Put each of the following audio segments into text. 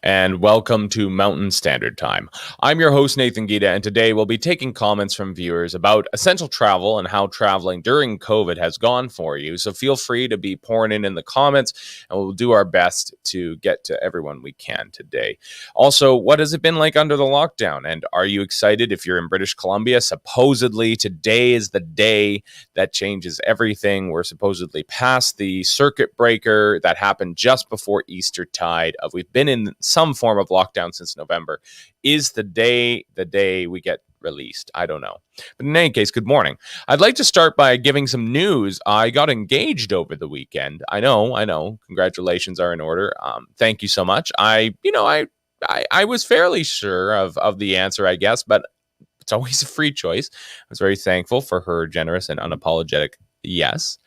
and welcome to Mountain Standard Time. I'm your host, Nathan Giede, and today we'll be taking comments from viewers about essential travel and how traveling during COVID has gone for you. So feel free to be pouring in the comments, and we'll do our best to get to everyone we can today. Also, what has it been like under the lockdown? And are you excited if you're in British Columbia? Supposedly, today is the day that changes everything. We're supposedly past the circuit breaker that happened just before Eastertide. We've been in some form of lockdown since November. Is the day we get released? I don't know. But in any case, good morning. I'd like to start by giving some news. I got engaged over the weekend. I know. Congratulations are in order. Thank you so much. I was fairly sure of the answer, I guess, but it's always a free choice. I was very thankful for her generous and unapologetic yes.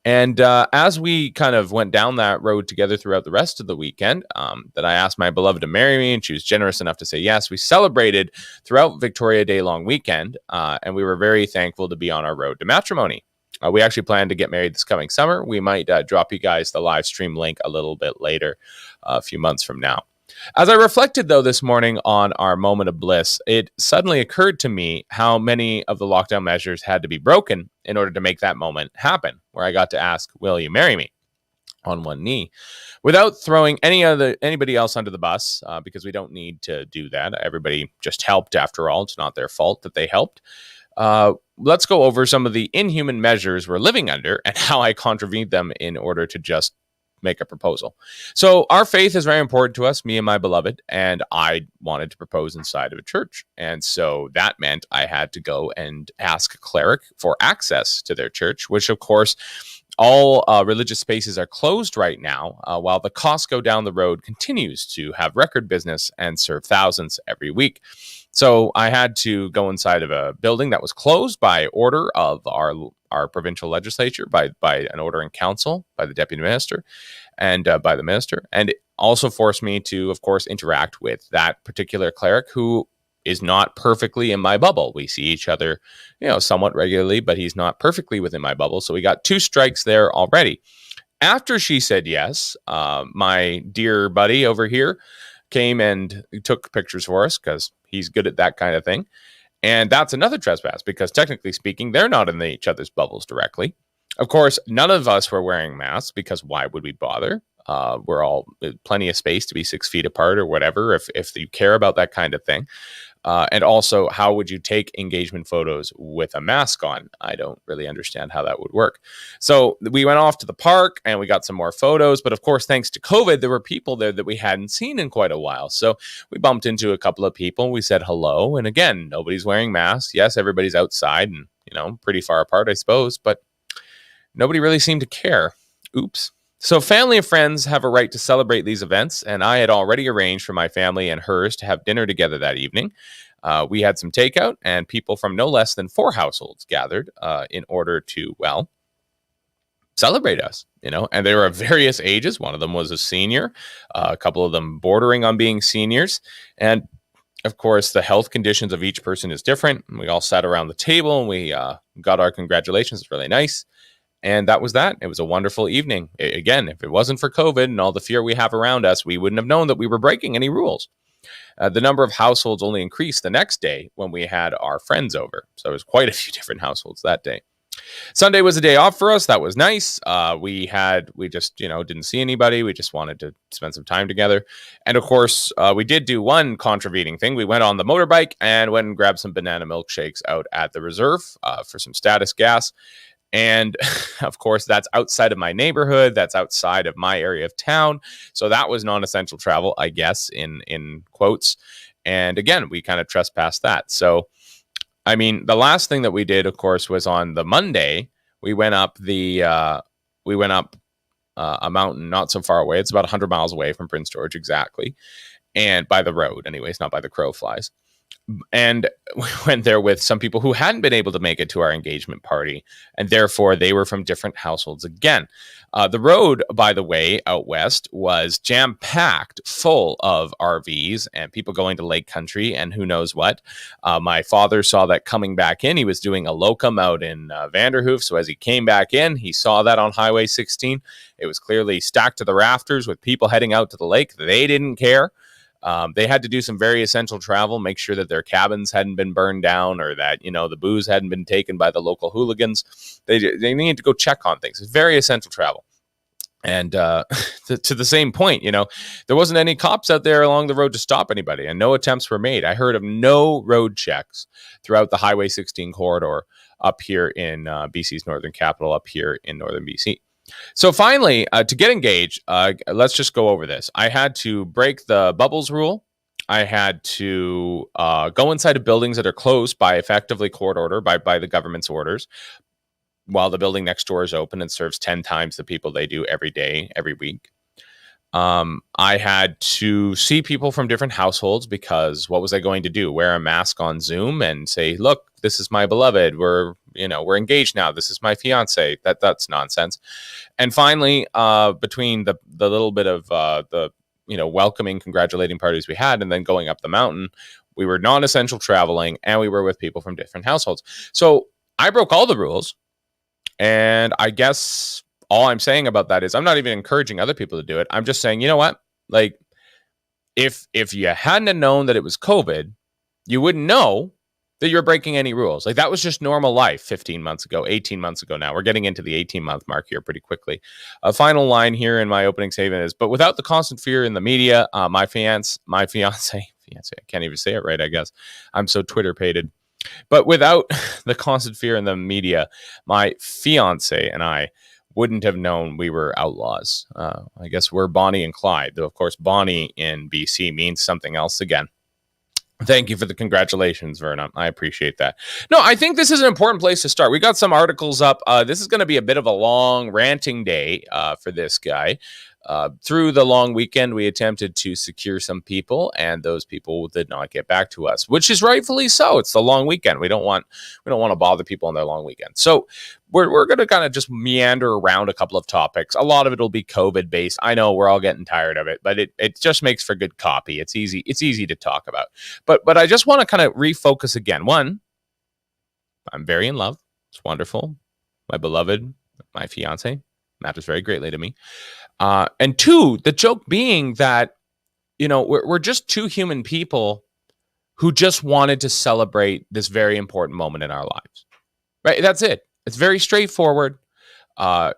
And as we kind of went down that road together throughout the rest of the weekend, that I asked my beloved to marry me, and she was generous enough to say yes. We celebrated throughout Victoria Day long weekend, and we were very thankful to be on our road to matrimony. We actually plan to get married this coming summer. We might drop you guys the live stream link a little bit later, a few months from now. As I reflected, though, this morning on our moment of bliss, it suddenly occurred to me how many of the lockdown measures had to be broken in order to make that moment happen, where I got to ask, will you marry me? On one knee, without throwing anybody else under the bus, because we don't need to do that. Everybody just helped after all. It's not their fault that they helped. Let's go over some of the inhuman measures we're living under and how I contravened them in order to just make a proposal. So our faith is very important to us, me and my beloved, and I wanted to propose inside of a church. And so that meant I had to go and ask a cleric for access to their church, which of course all religious spaces are closed right now, while the Costco down the road continues to have record business and serve thousands every week. So I had to go inside of a building that was closed by order of our provincial legislature, by an order in council, by the deputy minister, and by the minister. And it also forced me to, of course, interact with that particular cleric who is not perfectly in my bubble. We see each other, somewhat regularly, but he's not perfectly within my bubble. So we got 2 strikes there already. After she said yes, my dear buddy over here came and took pictures for us because he's good at that kind of thing. And that's another trespass because technically speaking, they're not in each other's bubbles directly. Of course, none of us were wearing masks because why would we bother? We're all plenty of space to be 6 feet apart or whatever, if you care about that kind of thing. And also, how would you take engagement photos with a mask on? I don't really understand how that would work. So we went off to the park and we got some more photos. But of course, thanks to COVID, there were people there that we hadn't seen in quite a while. So we bumped into a couple of people. We said hello. And again, nobody's wearing masks. Yes, everybody's outside and, pretty far apart, I suppose. But nobody really seemed to care. Oops. So family and friends have a right to celebrate these events, and I had already arranged for my family and hers to have dinner together that evening. We had some takeout, and people from no less than 4 households gathered in order to, celebrate us, and they were of various ages. One of them was a senior, a couple of them bordering on being seniors, and of course, the health conditions of each person is different. We all sat around the table, and we got our congratulations. It's really nice. And that was that. It was a wonderful evening. Again, if it wasn't for COVID and all the fear we have around us, we wouldn't have known that we were breaking any rules. The number of households only increased the next day when we had our friends over. So there was quite a few different households that day. Sunday was a day off for us. That was nice. We just, didn't see anybody. We just wanted to spend some time together. And of course, we did do one contravening thing. We went on the motorbike and went and grabbed some banana milkshakes out at the reserve for some status gas. And of course, that's outside of my neighborhood. That's outside of my area of town. So that was non-essential travel, I guess, in quotes. And again, we kind of trespassed that. So, the last thing that we did, of course, was on the Monday. We went up a mountain not so far away. It's about 100 miles away from Prince George, exactly. And by the road, anyways, not by the crow flies. And we went there with some people who hadn't been able to make it to our engagement party, and therefore they were from different households again. The road, by the way, out west was jam packed full of RVs and people going to Lake Country and who knows what. My father saw that coming back in. He was doing a locum out in Vanderhoof. So as he came back in, he saw that on Highway 16. It was clearly stacked to the rafters with people heading out to the lake. They didn't care. They had to do some very essential travel, make sure that their cabins hadn't been burned down or that, the booze hadn't been taken by the local hooligans. They needed to go check on things. It's very essential travel. And to the same point, there wasn't any cops out there along the road to stop anybody, and no attempts were made. I heard of no road checks throughout the Highway 16 corridor up here in BC's northern capital, up here in northern BC. So finally, to get engaged, let's just go over this. I had to break the bubbles rule. I had to go inside of buildings that are closed by effectively court order, by the government's orders, while the building next door is open and serves 10 times the people they do every day, every week. I had to see people from different households because what was I going to do? Wear a mask on Zoom and say, look, this is my beloved. We're engaged now. This is my fiance. That's nonsense. And finally, between the little bit of the welcoming, congratulating parties we had, and then going up the mountain, we were non-essential traveling and we were with people from different households. So I broke all the rules. And I guess all I'm saying about that is I'm not even encouraging other people to do it. I'm just saying, you know what? Like, if you hadn't known that it was COVID, you wouldn't know that you're breaking any rules. Like, that was just normal life 15 months ago, 18 months ago now. We're getting into the 18-month mark here pretty quickly. A final line here in my opening statement is, but without the constant fear in the media, my fiance, I can't even say it right, I guess. I'm so Twitter-pated. But without the constant fear in the media, my fiance and I wouldn't have known we were outlaws. I guess we're Bonnie and Clyde, though, of course, Bonnie in BC means something else again. Thank you for the congratulations, Verna. I appreciate that. No, I think this is an important place to start. We got some articles up. This is going to be a bit of a long ranting day for this guy. Through the long weekend, we attempted to secure some people, and those people did not get back to us, which is rightfully so. It's the long weekend. We don't want to bother people on their long weekend. So we're going to kind of just meander around a couple of topics. A lot of it will be COVID based. I know we're all getting tired of it, but it just makes for good copy. It's easy to talk about. But I just want to kind of refocus again. One, I'm very in love. It's wonderful. My beloved, my fiance, matters very greatly to me. And two, the joke being that, we're just two human people who just wanted to celebrate this very important moment in our lives, right? That's it. It's very straightforward. I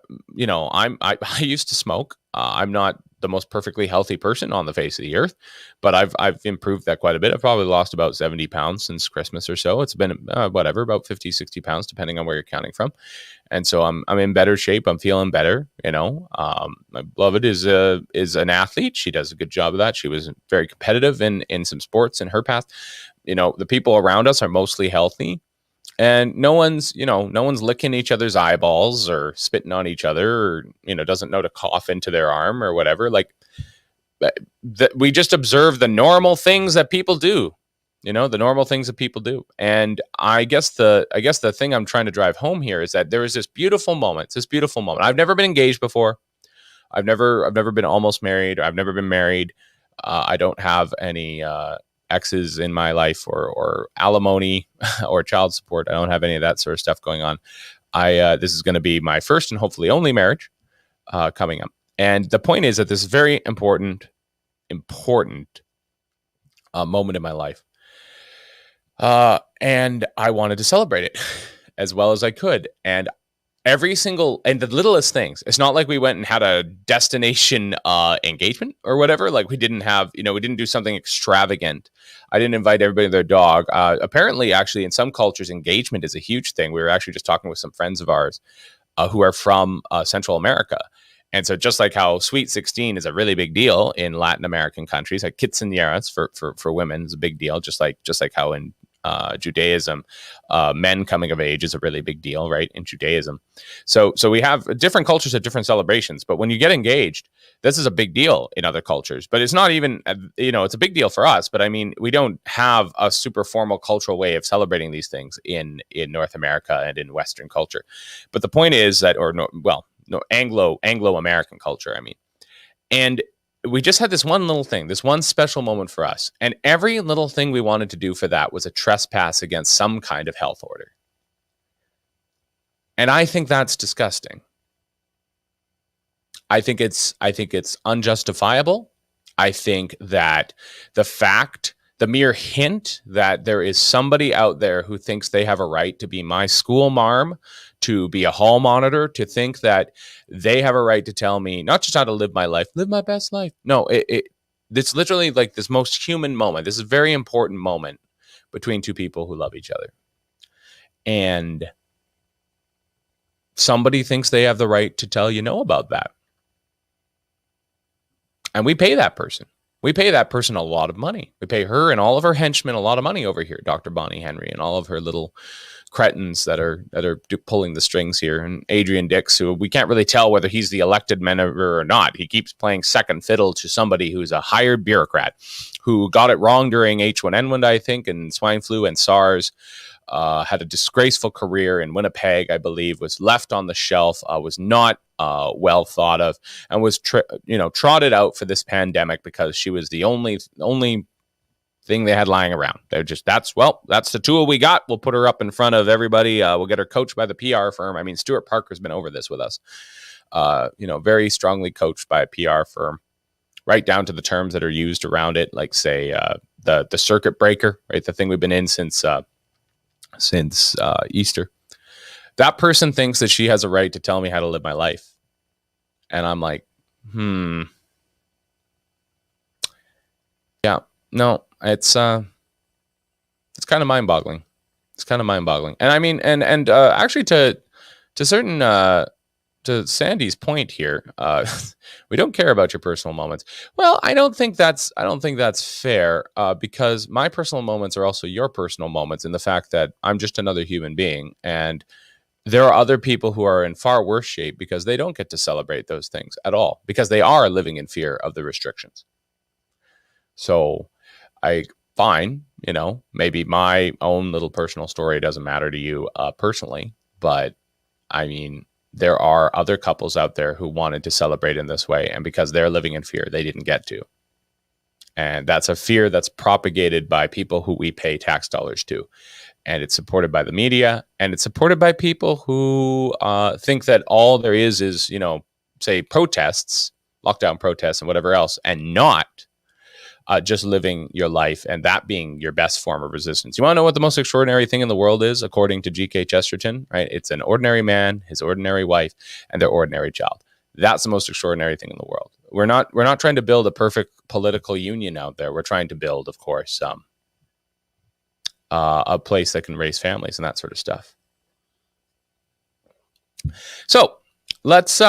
used to smoke. I'm not the most perfectly healthy person on the face of the earth, but I've improved that quite a bit. I've probably lost about 70 pounds since Christmas or so. It's been about 50, 60 pounds, depending on where you're counting from. And so I'm in better shape. I'm feeling better. My beloved is an athlete. She does a good job of that. She was very competitive in some sports in her past. The people around us are mostly healthy. And no one's licking each other's eyeballs or spitting on each other or, doesn't know to cough into their arm or whatever. Like, we just observe the normal things that people do, the normal things that people do. And I guess the thing I'm trying to drive home here is that there is this beautiful moment. I've never been engaged before. I've never been almost married. Or I've never been married. I don't have any, exes in my life or alimony or child support. I don't have any of that sort of stuff going on. This is going to be my first and hopefully only marriage coming up. And the point is that this is very important moment in my life. And I wanted to celebrate it as well as I could. And the littlest things, it's not like we went and had a destination engagement or whatever. Like, we didn't do something extravagant. I didn't invite everybody and their dog. Apparently, actually, in some cultures, engagement is a huge thing. We were actually just talking with some friends of ours who are from Central America. And so just like how Sweet 16 is a really big deal in Latin American countries, like quinceañeras for women is a big deal, just like how in Judaism, men coming of age is a really big deal, right? In Judaism. So we have different cultures have different celebrations, but when you get engaged, this is a big deal in other cultures, but it's not even, it's a big deal for us, but I mean, we don't have a super formal cultural way of celebrating these things in North America and in Western culture. But the point is that, Anglo-American culture, I mean, and we just had this one little thing, this one special moment for us. And every little thing we wanted to do for that was a trespass against some kind of health order. And I think that's disgusting. I think it's unjustifiable. I think that the mere hint that there is somebody out there who thinks they have a right to be my school marm, to be a hall monitor, to think that they have a right to tell me not just how to live my life, live my best life. No, it's literally like this most human moment. This is a very important moment between two people who love each other. And somebody thinks they have the right to tell you no about that. And we pay that person. We pay that person a lot of money. We pay her and all of her henchmen a lot of money over here, Dr. Bonnie Henry and all of her little cretins that are pulling the strings here, and Adrian Dix, who we can't really tell whether he's the elected member or not. He keeps playing second fiddle to somebody who's a hired bureaucrat who got it wrong during H1N1, I think, and swine flu and SARS. Had a disgraceful career in Winnipeg, I believe, was left on the shelf, was not well thought of, and was trotted out for this pandemic because she was the only thing they had lying around. They're just, that's the tool we got. We'll put her up in front of everybody. We'll get her coached by the PR firm. I mean, Stuart Parker's been over this with us. Very strongly coached by a PR firm, right down to the terms that are used around it, like say the circuit breaker, right? The thing we've been in since Easter. That person thinks that she has a right to tell me how to live my life. And I'm like, yeah, no, it's kind of mind-boggling. It's kind of mind-boggling. And I mean, and actually to Sandy's point here, we don't care about your personal moments. Well, I don't think that's fair, because my personal moments are also your personal moments, in the fact that I'm just another human being, and there are other people who are in far worse shape because they don't get to celebrate those things at all, because they are living in fear of the restrictions. So fine, maybe my own little personal story doesn't matter to you personally, but I mean, there are other couples out there who wanted to celebrate in this way, and because they're living in fear, they didn't get to. And that's a fear that's propagated by people who we pay tax dollars to. And it's supported by the media, and it's supported by people who think that all there is, say, protests, lockdown protests and whatever else, and not just living your life and that being your best form of resistance. You want to know what the most extraordinary thing in the world is, according to G.K. Chesterton, right? It's an ordinary man, his ordinary wife, and their ordinary child. That's the most extraordinary thing in the world. We're not trying to build a perfect political union out there. We're trying to build, of course, a place that can raise families and that sort of stuff. So let's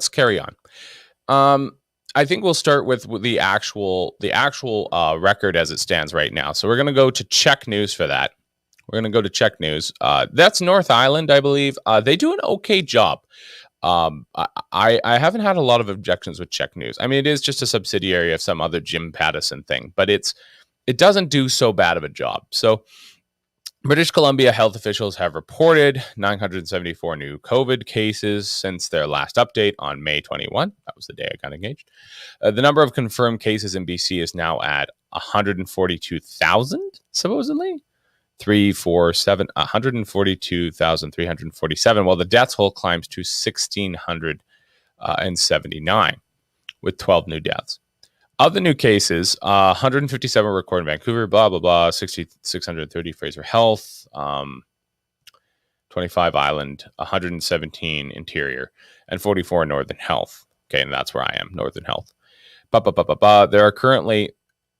carry on. I think we'll start with the actual record as it stands right now. So we're going to go to Czech News for that. We're going to go to Czech News. That's North Island, I believe. They do an okay job. I haven't had a lot of objections with Czech News. I mean, it is just a subsidiary of some other Jim Pattison thing, but it doesn't do so bad of a job. So British Columbia health officials have reported 974 new COVID cases since their last update on May 21. That was the day I got engaged. The number of confirmed cases in BC is now at 142,000, supposedly. 142,347, while the death toll climbs to 1,679, with 12 new deaths. Of the new cases, 157 recorded in Vancouver, blah, blah, blah, 630 Fraser Health, 25 Island, 117 Interior, and 44 Northern Health. Okay, and that's where I am, Northern Health. There are currently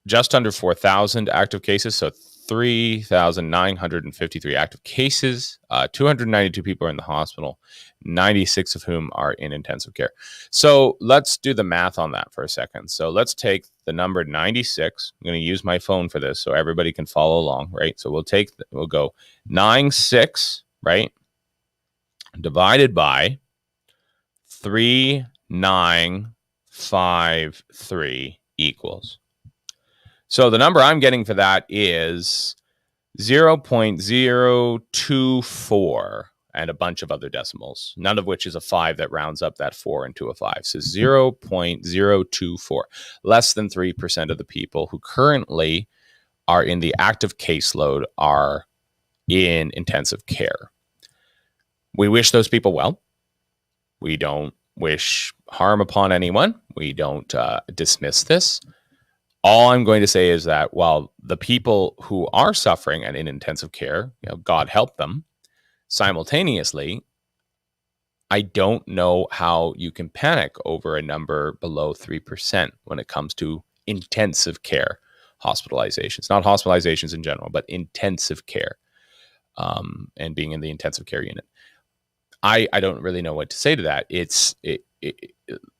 just under 4,000 active cases, so 3,953 active cases. 292 people are in the hospital, 96 of whom are in intensive care. So let's do the math on that for a second. So let's take the number 96. I'm going to use my phone for this so everybody can follow along, right? So we'll go 96, right? Divided by 3,953 equals. So the number I'm getting for that is 0.024 and a bunch of other decimals, none of which is a 5 that rounds up that 4 into a 5. So 0.024, less than 3% of the people who currently are in the active caseload are in intensive care. We wish those people well. We don't wish harm upon anyone. We don't dismiss this. All I'm going to say is that while the people who are suffering and in intensive care, God help them, simultaneously, I don't know how you can panic over a number below 3% when it comes to intensive care hospitalizations, not hospitalizations in general, but intensive care and being in the intensive care unit. I don't really know what to say to that.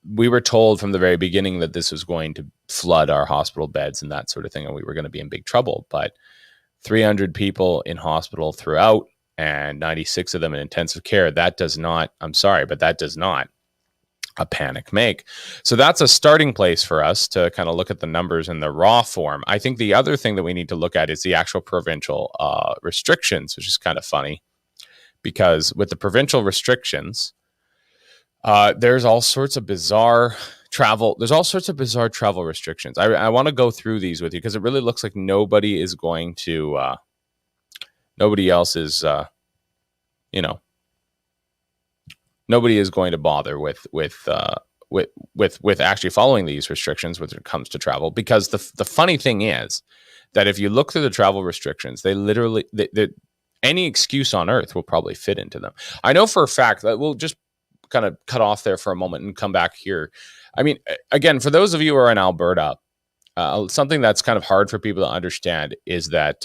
We were told from the very beginning that this was going to flood our hospital beds and that sort of thing, and we were going to be in big trouble. But 300 people in hospital throughout and 96 of them in intensive care, that does not a panic make. So that's a starting place for us to kind of look at the numbers in the raw form. I think the other thing that we need to look at is the actual provincial restrictions, which is kind of funny. Because with the provincial restrictions, there's all sorts of bizarre travel. There's all sorts of bizarre travel restrictions. I want to go through these with you because it really looks like nobody else is, nobody is going to bother with actually following these restrictions when it comes to travel. Because the funny thing is that if you look through the travel restrictions, they literally any excuse on earth will probably fit into them. I know for a fact that we'll just kind of cut off there for a moment and come back here. I mean, again, for those of you who are in Alberta, something that's kind of hard for people to understand is that,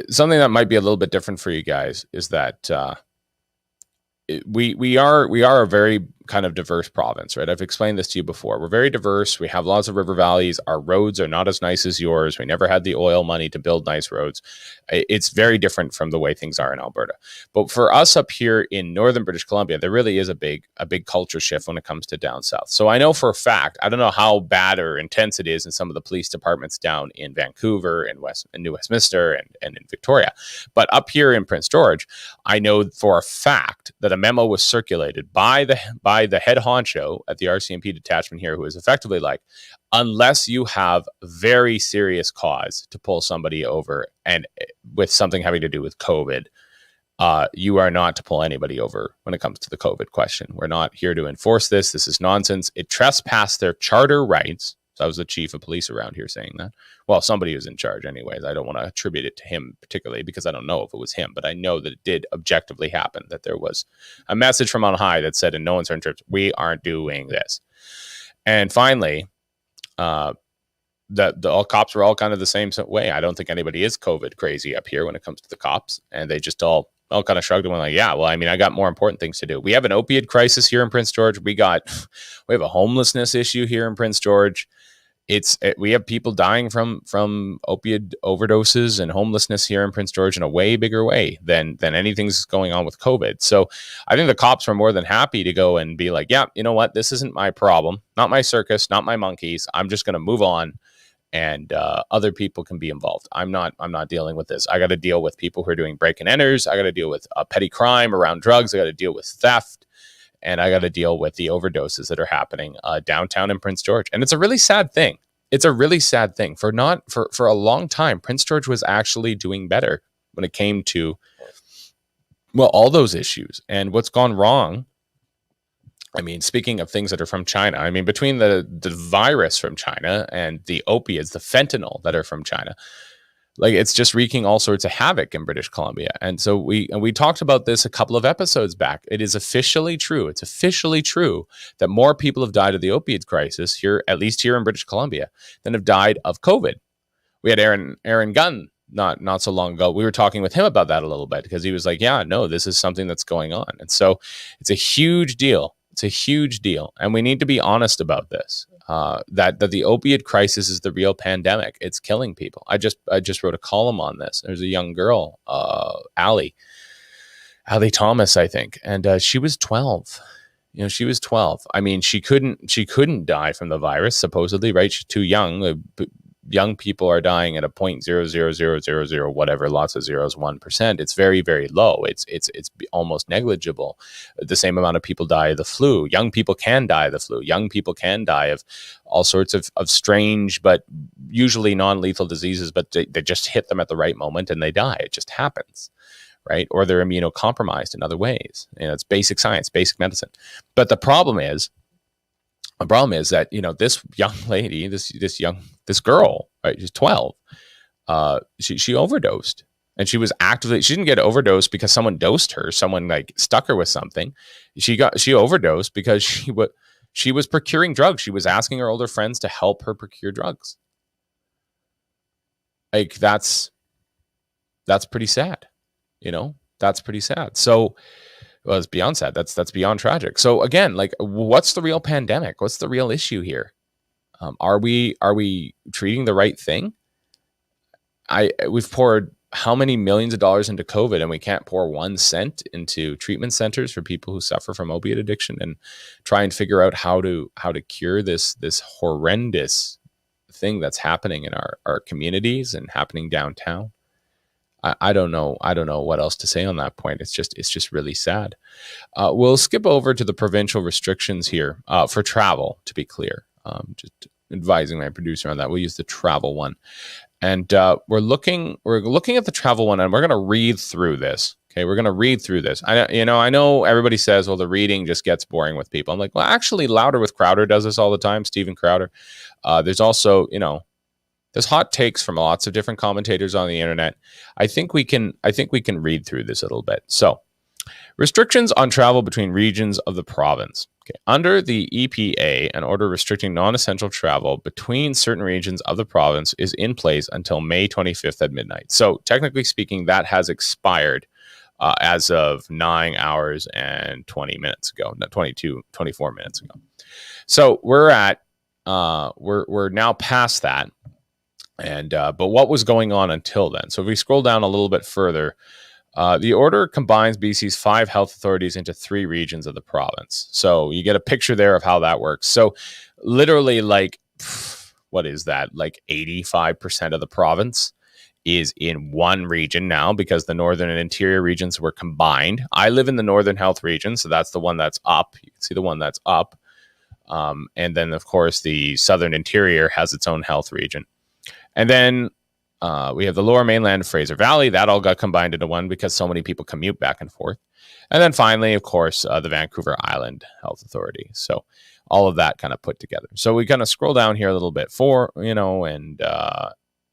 something that might be a little bit different for you guys is that we are a very kind of diverse province, right? I've explained this to you before. We're very diverse. We have lots of river valleys. Our roads are not as nice as yours. We never had the oil money to build nice roads. It's very different from the way things are in Alberta. But for us up here in northern British Columbia, there really is a big culture shift when it comes to down south. So I know for a fact, I don't know how bad or intense it is in some of the police departments down in Vancouver and New Westminster and in Victoria. But up here in Prince George, I know for a fact that a memo was circulated by the head honcho at the RCMP detachment here, who is effectively like, unless you have very serious cause to pull somebody over and with something having to do with COVID, you are not to pull anybody over when it comes to the COVID question. We're not here to enforce this. This is nonsense. It trespassed their charter rights. So I was the chief of police around here saying that. Well, somebody was in charge anyways. I don't want to attribute it to him particularly because I don't know if it was him, but I know that it did objectively happen, that there was a message from on high that said in no uncertain terms, we aren't doing this. And finally, all cops were all kind of the same way. I don't think anybody is COVID crazy up here when it comes to the cops. And they just all kind of shrugged and went like, yeah, well, I mean, I got more important things to do. We have an opioid crisis here in Prince George. We have a homelessness issue here in Prince George. We have people dying from opioid overdoses and homelessness here in Prince George in a way bigger way than anything's going on with COVID. So I think the cops were more than happy to go and be like, yeah, you know what? This isn't my problem, not my circus, not my monkeys. I'm just going to move on. And other people can be involved. I'm not dealing with this. I got to deal with people who are doing break and enters. I got to deal with petty crime around drugs. I got to deal with theft. And I got to deal with the overdoses that are happening downtown in Prince George. And it's a really sad thing. It's a really sad thing. For a long time, Prince George was actually doing better when it came to, well, all those issues. And what's gone wrong, I mean, speaking of things that are from China, I mean, between the virus from China and the opiates, the fentanyl that are from China, Like, it's just wreaking all sorts of havoc in British Columbia. And so we talked about this a couple of episodes back. It is officially true. It's officially true that more people have died of the opioid crisis here, at least here in British Columbia, than have died of COVID. We had Aaron Gunn not so long ago. We were talking with him about that a little bit because he was like, yeah, no, this is something that's going on. And so it's a huge deal. It's a huge deal. And we need to be honest about this. That the opioid crisis is the real pandemic. It's killing people. I just wrote a column on this. There's a young girl, Allie Thomas, I think, and she was 12. She was 12. I mean, she couldn't die from the virus, supposedly, right? She's too young. Young people are dying at a 0.00000 whatever, lots of zeros, 1%. It's very, very low. It's almost negligible. The same amount of people die of the flu. Young people can die of the flu. Young people can die of all sorts of strange but usually non-lethal diseases, but they just hit them at the right moment and they die. It just happens, right? Or they're immunocompromised in other ways. It's basic science, basic medicine. But the problem is that, this young lady, this girl, right? She's 12. She overdosed, and she didn't get overdosed because someone dosed her. Someone like stuck her with something. She overdosed because she was procuring drugs. She was asking her older friends to help her procure drugs. Like, that's pretty sad. That's pretty sad. So, well, it's beyond sad. That's beyond tragic. So again, like, what's the real pandemic? What's the real issue here? Are we treating the right thing? We've poured how many millions of dollars into COVID, and we can't pour 1 cent into treatment centers for people who suffer from opiate addiction and try and figure out how to cure this horrendous thing that's happening in our communities and happening downtown. I don't know what else to say on that point. It's just really sad. We'll skip over to the provincial restrictions here for travel, to be clear. Just advising my producer on that. We'll use the travel one. And we're looking at the travel one, and we're going to read through this. Okay, we're going to read through this. I know everybody says, well, the reading just gets boring with people. I'm like, well, actually, Louder with Crowder does this all the time, Stephen Crowder. There's also, there's hot takes from lots of different commentators on the internet. I think we can read through this a little bit. So, restrictions on travel between regions of the province. Okay. Under the EPA, an order restricting non-essential travel between certain regions of the province is in place until May 25th at midnight. So, technically speaking, that has expired as of 9 hours and 20 minutes ago, not 24 minutes ago. So, we're now past that. And but what was going on until then? So if we scroll down a little bit further, the order combines BC's 5 health authorities into 3 regions of the province. So you get a picture there of how that works. So literally, like, what is that? Like 85% of the province is in one region now because the northern and interior regions were combined. I live in the northern health region, so that's the one that's up. You can see the one that's up. And then, of course, the southern interior has its own health region. And then we have the lower mainland, Fraser Valley. That all got combined into one because so many people commute back and forth. And then finally, of course, the Vancouver Island Health Authority. So all of that kind of put together. So we kind of scroll down here a little bit and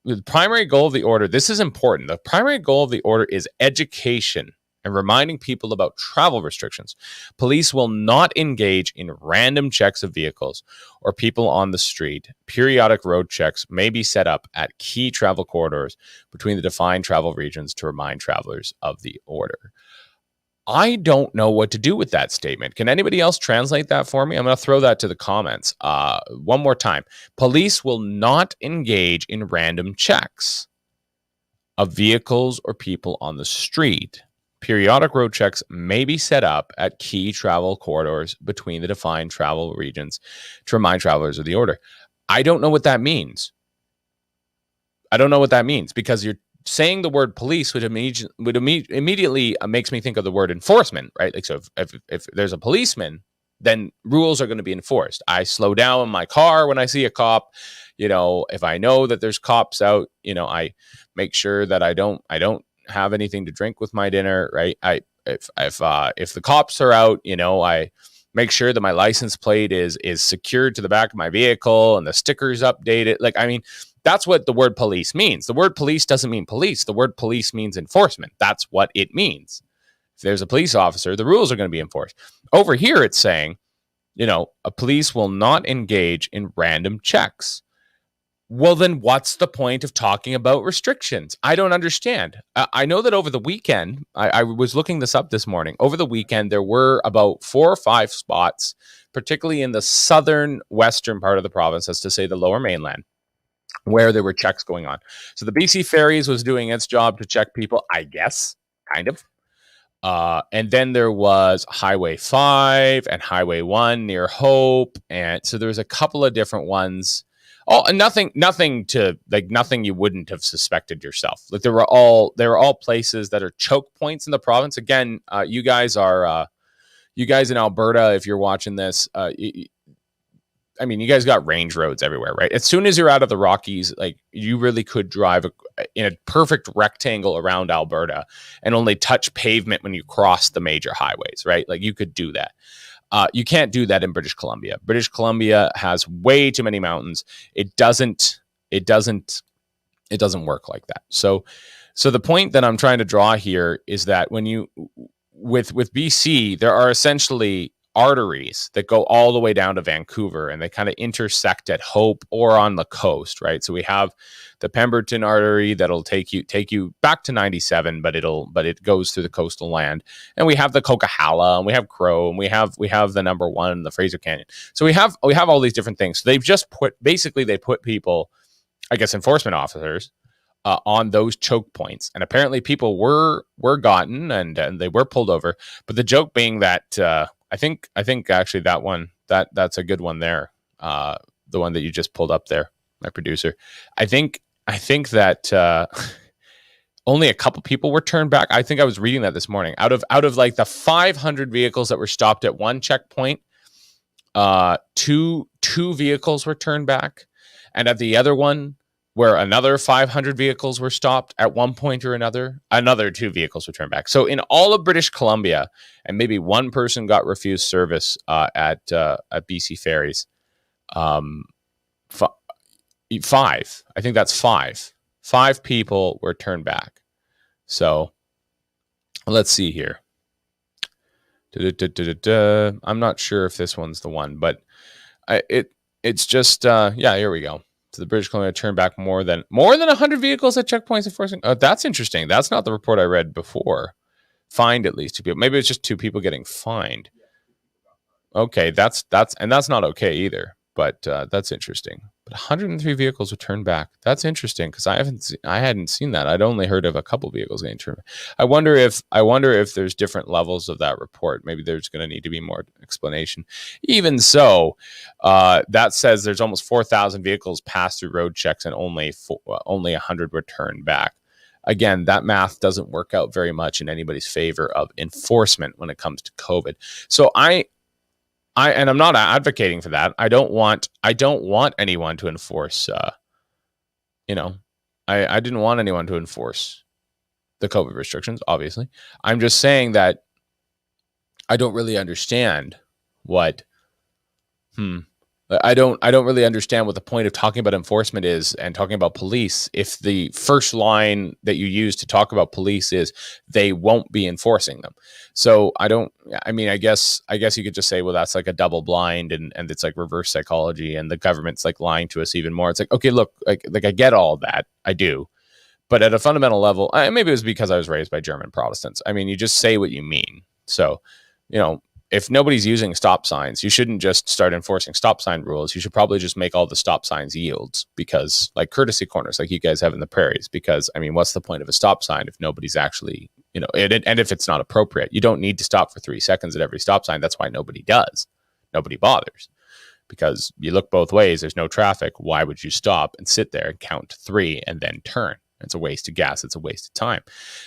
the primary goal of the order, this is important. The primary goal of the order is education and reminding people about travel restrictions. Police will not engage in random checks of vehicles or people on the street. Periodic road checks may be set up at key travel corridors between the defined travel regions to remind travelers of the order. I don't know what to do with that statement. Can anybody else translate that for me? I'm going to throw that to the comments. One more time. Police will not engage in random checks of vehicles or people on the street. Periodic road checks may be set up at key travel corridors between the defined travel regions to remind travelers of the order. I don't know what that means. Because you're saying the word police would immediately makes me think of the word enforcement, right? Like, so if there's a policeman, then rules are going to be enforced. I slow down in my car when I see a cop. If I know that there's cops out, I make sure that I don't have anything to drink with my dinner, right? If the cops are out, I make sure that my license plate is secured to the back of my vehicle and the sticker's updated. Like, I mean, That's what the word police means. The word police doesn't mean police. The word police means enforcement. That's what it means. If there's a police officer, the rules are going to be enforced. Over here, it's saying, a police will not engage in random checks. Well, then what's the point of talking about restrictions? I don't understand. I know that over the weekend, I was looking this up this morning. Over the weekend, there were about 4 or 5 spots, particularly in the southern western part of the province, as to say the lower mainland, where there were checks going on. So the BC Ferries was doing its job to check people, I guess, kind of. And then there was Highway 5 and Highway 1 near Hope. And so there was a couple of different ones. Oh, and nothing you wouldn't have suspected yourself. Like there were all places that are choke points in the province. Again, you guys in Alberta, if you're watching this, you guys got range roads everywhere, right? As soon as you're out of the Rockies, like you really could drive in a perfect rectangle around Alberta and only touch pavement when you cross the major highways, right? Like you could do that. You can't do that in British Columbia. British Columbia has way too many mountains. It doesn't work like that. So the point that I'm trying to draw here is that when you with BC, there are essentially arteries that go all the way down to Vancouver, and they kind of intersect at Hope or on the coast, right? So we have the Pemberton artery that'll take you back to 97, but it goes through the coastal land, and we have the Coquihalla, and we have Crow, and we have the number 1, the Fraser Canyon. So we have all these different things. So they've just put people, I guess, enforcement officers on those choke points, and apparently people were gotten and they were pulled over. But the joke being that I think actually that one that's a good one there. The one that you just pulled up there, my producer. I think that only a couple people were turned back. I think I was reading that this morning. Out of like the 500 vehicles that were stopped at one checkpoint, two vehicles were turned back, and at the other one, where another 500 vehicles were stopped at one point or another 2 vehicles were turned back. So in all of British Columbia, and maybe one person got refused service at BC Ferries. 5. I think that's 5. 5 people were turned back. So let's see here. I'm not sure if this one's the one, but it's just here we go. So the British Columbia turned back more than 100 vehicles at checkpoints enforcing. Oh, that's interesting. That's not the report I read before. Fined at least 2 people. Maybe it's just 2 people getting fined. Okay, that's not okay either. But that's interesting. But 103 vehicles were turned back. That's interesting because I hadn't seen that. I'd only heard of a couple vehicles getting turned back. I wonder if there's different levels of that report. Maybe there's going to need to be more explanation. Even so, that says there's almost 4,000 vehicles passed through road checks and only 100 were turned back. Again, that math doesn't work out very much in anybody's favor of enforcement when it comes to COVID. So and I'm not advocating for that. I don't want anyone to enforce, I didn't want anyone to enforce the COVID restrictions, obviously. I'm just saying that I don't really understand I don't really understand what the point of talking about enforcement is and talking about police if the first line that you use to talk about police is they won't be enforcing them. So I guess you could just say, well, that's like a double blind and it's like reverse psychology and the government's like lying to us even more. It's like, okay, look, like I get all that. I do. But at a fundamental level, maybe it was because I was raised by German Protestants. I mean, you just say what you mean. So, if nobody's using stop signs, you shouldn't just start enforcing stop sign rules. You should probably just make all the stop signs yields, because like courtesy corners, like you guys have in the prairies, because what's the point of a stop sign if nobody's actually, and if it's not appropriate? You don't need to stop for 3 seconds at every stop sign. That's why nobody does. Nobody bothers, because you look both ways. There's no traffic. Why would you stop and sit there and count to 3 and then turn? It's a waste of gas. It's a waste of time.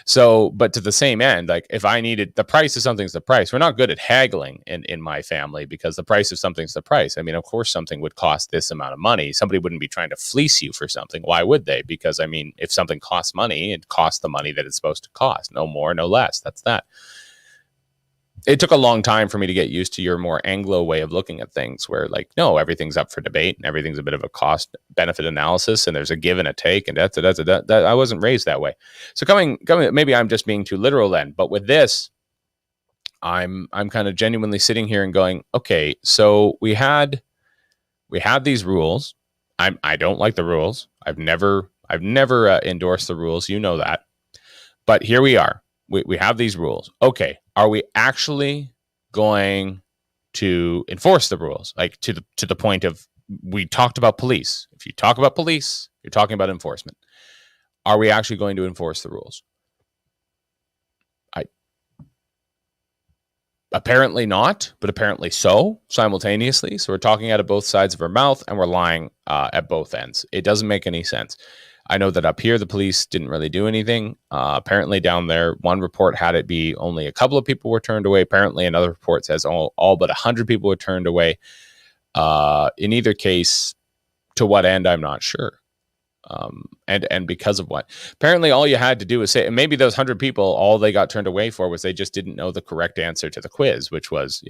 So, but to the same end, like if I needed the price of something's the price. We're not good at haggling in my family, because the price of something's the price. Of course something would cost this amount of money. Somebody wouldn't be trying to fleece you for something. Why would they? Because if something costs money, it costs the money that it's supposed to cost. No more, no less. That's that. it took a long time for me to get used to your more Anglo way of looking at things, where like, no, everything's up for debate and everything's a bit of a cost benefit analysis, and there's a give and a take, and that I wasn't raised that way. So coming, maybe I'm just being too literal then, but with this, I'm kind of genuinely sitting here and going, okay, so we had these rules. I don't like the rules. I've never endorsed the rules. You know that. But here we are. We have these rules. Okay, are we actually going to enforce the rules? Like to the point of, we talked about police. If you talk about police, you're talking about enforcement. Are we actually going to enforce the rules? Apparently not, but apparently so, simultaneously. So we're talking out of both sides of our mouth, and we're lying at both ends. It doesn't make any sense. I know that up here, the police didn't really do anything. Apparently down there, one report had it be only a couple of people were turned away. Apparently another report says all but 100 people were turned away. In either case, to what end, I'm not sure. And because of what? Apparently all you had to do was say, and maybe those 100 people, all they got turned away for was they just didn't know the correct answer to the quiz, which was,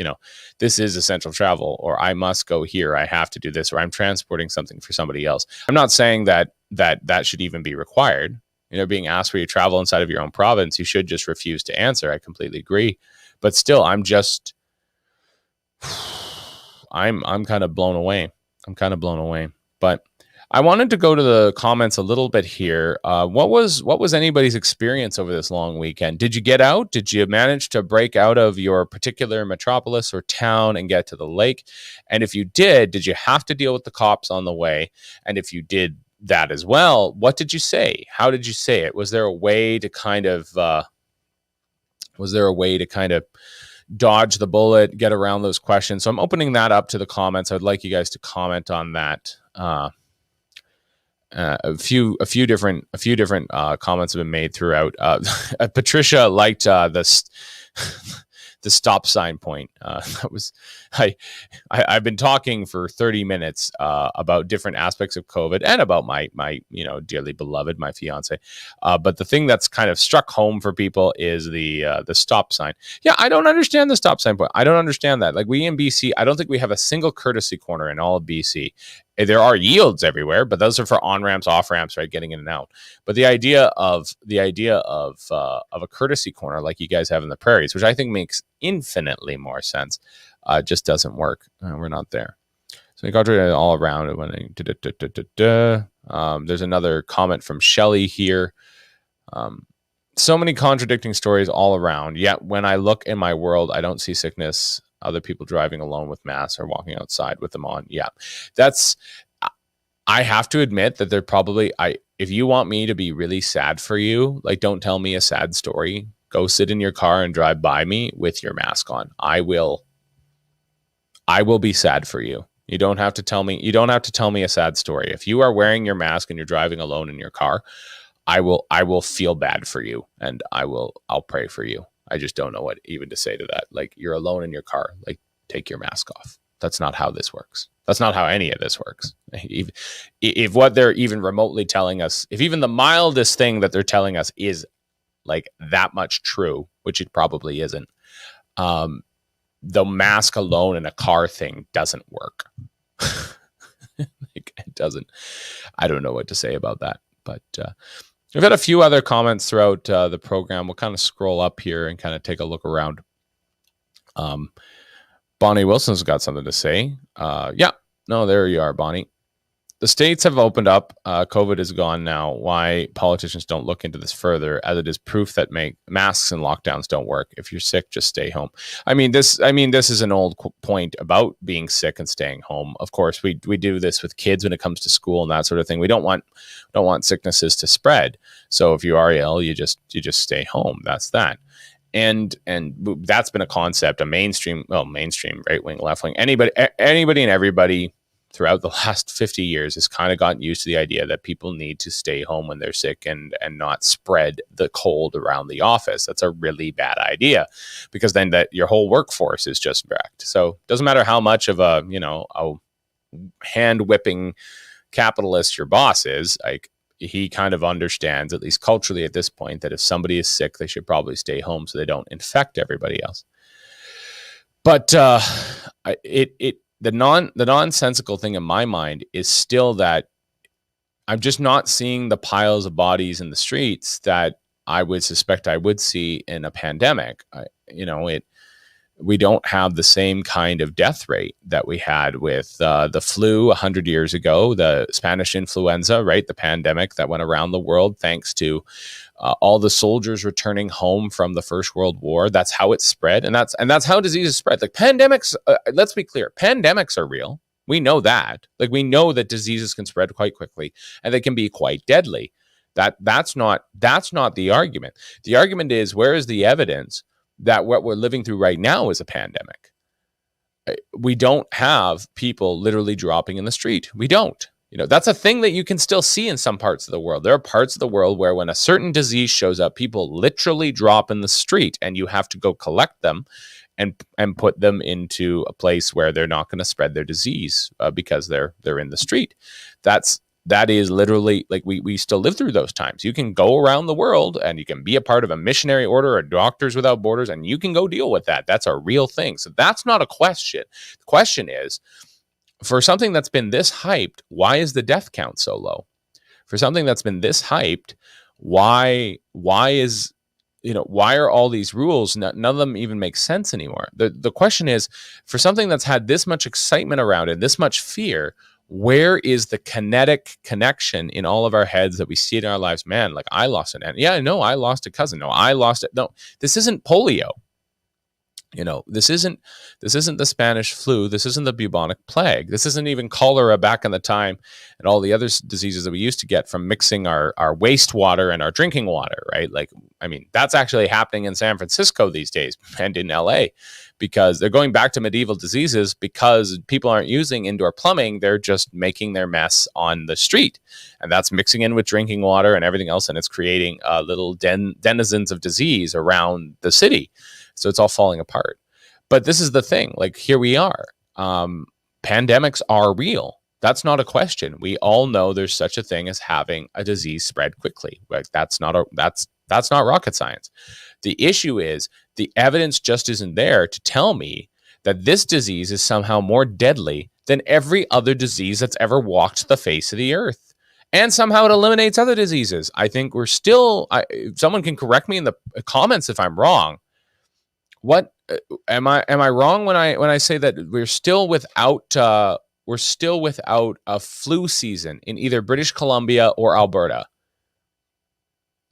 this is essential travel, or I must go here, I have to do this, or I'm transporting something for somebody else. I'm not saying that should even be required. Being asked where you travel inside of your own province, you should just refuse to answer. I completely agree. But still, I'm kind of blown away. But I wanted to go to the comments a little bit here. What was anybody's experience over this long weekend? Did you get out? Did you manage to break out of your particular metropolis or town and get to the lake? And if you did you have to deal with the cops on the way? And if you did that as well, what did you say? How did you say it? Was there a way to kind of dodge the bullet, get around those questions? So I'm opening that up to the comments. I'd like you guys to comment on that. A few different comments have been made throughout. Patricia liked the stop sign point. That was I've been talking for 30 minutes about different aspects of COVID and about my dearly beloved, my fiance. But the thing that's kind of struck home for people is the stop sign. Yeah, I don't understand the stop sign point. I don't understand that. Like, we in BC, I don't think we have a single courtesy corner in all of BC. There are yields everywhere, but those are for on ramps, off ramps, right, getting in and out. But the idea of a courtesy corner like you guys have in the prairies, which I think makes infinitely more sense, just doesn't work. We're not there. So we got it all around. There's another comment from Shelley here. So many contradicting stories all around. Yet when I look in my world, I don't see sickness. Other people driving alone with masks or walking outside with them on. Yeah, I have to admit that they're probably, if you want me to be really sad for you, like, don't tell me a sad story. Go sit in your car and drive by me with your mask on. I will be sad for you. You don't have to tell me a sad story. If you are wearing your mask and you're driving alone in your car, I will feel bad for you, and I'll pray for you. I just don't know what even to say to that. Like, you're alone in your car, like, take your mask off. That's not how this works. That's not how any of this works. If what they're even remotely telling us, if even the mildest thing that they're telling us is like that much true, which it probably isn't, the mask alone in a car thing doesn't work. Like, it doesn't. I don't know what to say about that, but we've had a few other comments throughout the program. We'll kind of scroll up here and kind of take a look around. Bonnie Wilson's got something to say. There you are, Bonnie. The states have opened up. COVID is gone now. Why politicians don't look into this further, as it is proof that masks and lockdowns don't work. If you're sick, just stay home. This is an old point about being sick and staying home. Of course, we do this with kids when it comes to school and that sort of thing. We don't want sicknesses to spread. So if you are ill, you just stay home. That's that. And that's been a concept, a mainstream, right wing, left wing, anybody and everybody throughout the last 50 years has kind of gotten used to the idea that people need to stay home when they're sick and not spread the cold around the office. That's a really bad idea, because then that your whole workforce is just wrecked. So it doesn't matter how much of a hand whipping capitalist your boss is, like, he kind of understands, at least culturally at this point, that if somebody is sick, they should probably stay home so they don't infect everybody else. But the nonsensical thing in my mind is still that I'm just not seeing the piles of bodies in the streets that I would suspect I would see in a pandemic. We don't have the same kind of death rate that we had with the flu 100 years ago, the Spanish influenza, right? The pandemic that went around the world thanks to all the soldiers returning home from the First World War. That's how it spread, and that's how diseases spread. Like pandemics, let's be clear, pandemics are real. We know that. Like we know that diseases can spread quite quickly and they can be quite deadly. That's not the argument. The argument is, where is the evidence that what we're living through right now is a pandemic? We don't have people literally dropping in the street. We don't. That's a thing that you can still see in some parts of the world. There are parts of the world where when a certain disease shows up, people literally drop in the street and you have to go collect them and put them into a place where they're not going to spread their disease because they're in the street. That is literally, like, we still live through those times. You can go around the world and you can be a part of a missionary order or Doctors Without Borders, and you can go deal with that. That's a real thing. So that's not a question. The question is, for something that's been this hyped, why is the death count so low? For something that's been this hyped, why are all these rules, none of them even make sense anymore? The question is, for something that's had this much excitement around it, this much fear, where is the kinetic connection in all of our heads that we see in our lives? Man, like, I lost an aunt. Yeah, no, I lost a cousin. No, I lost it. No, this isn't polio. This isn't the Spanish flu. This isn't the bubonic plague. This isn't even cholera back in the time and all the other diseases that we used to get from mixing our wastewater and our drinking water, right? Like, I mean, that's actually happening in San Francisco these days and in LA, because they're going back to medieval diseases because people aren't using indoor plumbing. They're just making their mess on the street. And that's mixing in with drinking water and everything else. And it's creating little denizens of disease around the city. So it's all falling apart. But this is the thing. Like, here we are. Pandemics are real. That's not a question. We all know there's such a thing as having a disease spread quickly. Like, that's not rocket science. The issue is the evidence just isn't there to tell me that this disease is somehow more deadly than every other disease that's ever walked the face of the earth. And somehow it eliminates other diseases. I think we're still, someone can correct me in the comments if I'm wrong. What am I wrong when I say that we're still without a flu season in either British Columbia or Alberta?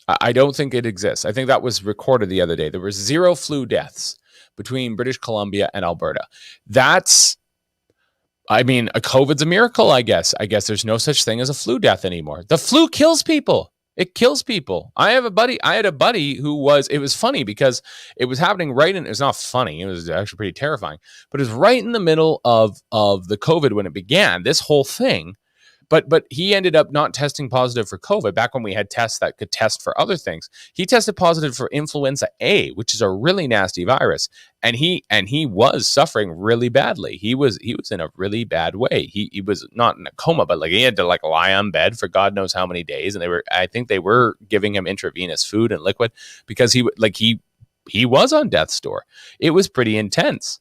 I don't think it exists. I think that was recorded the other day. There were 0 flu deaths between British Columbia and Alberta. COVID's a miracle, I guess. I guess there's no such thing as a flu death anymore. The flu kills people. It kills people. I had a buddy it was funny because it was happening it was not funny. It was actually pretty terrifying, but it was right in the middle of the COVID when it began, this whole thing. But he ended up not testing positive for COVID back when we had tests that could test for other things. He tested positive for influenza A, which is a really nasty virus. And he was suffering really badly. He was in a really bad way. He was not in a coma, but like he had to like lie on bed for God knows how many days. And I think they were giving him intravenous food and liquid because he was on death's door. It was pretty intense.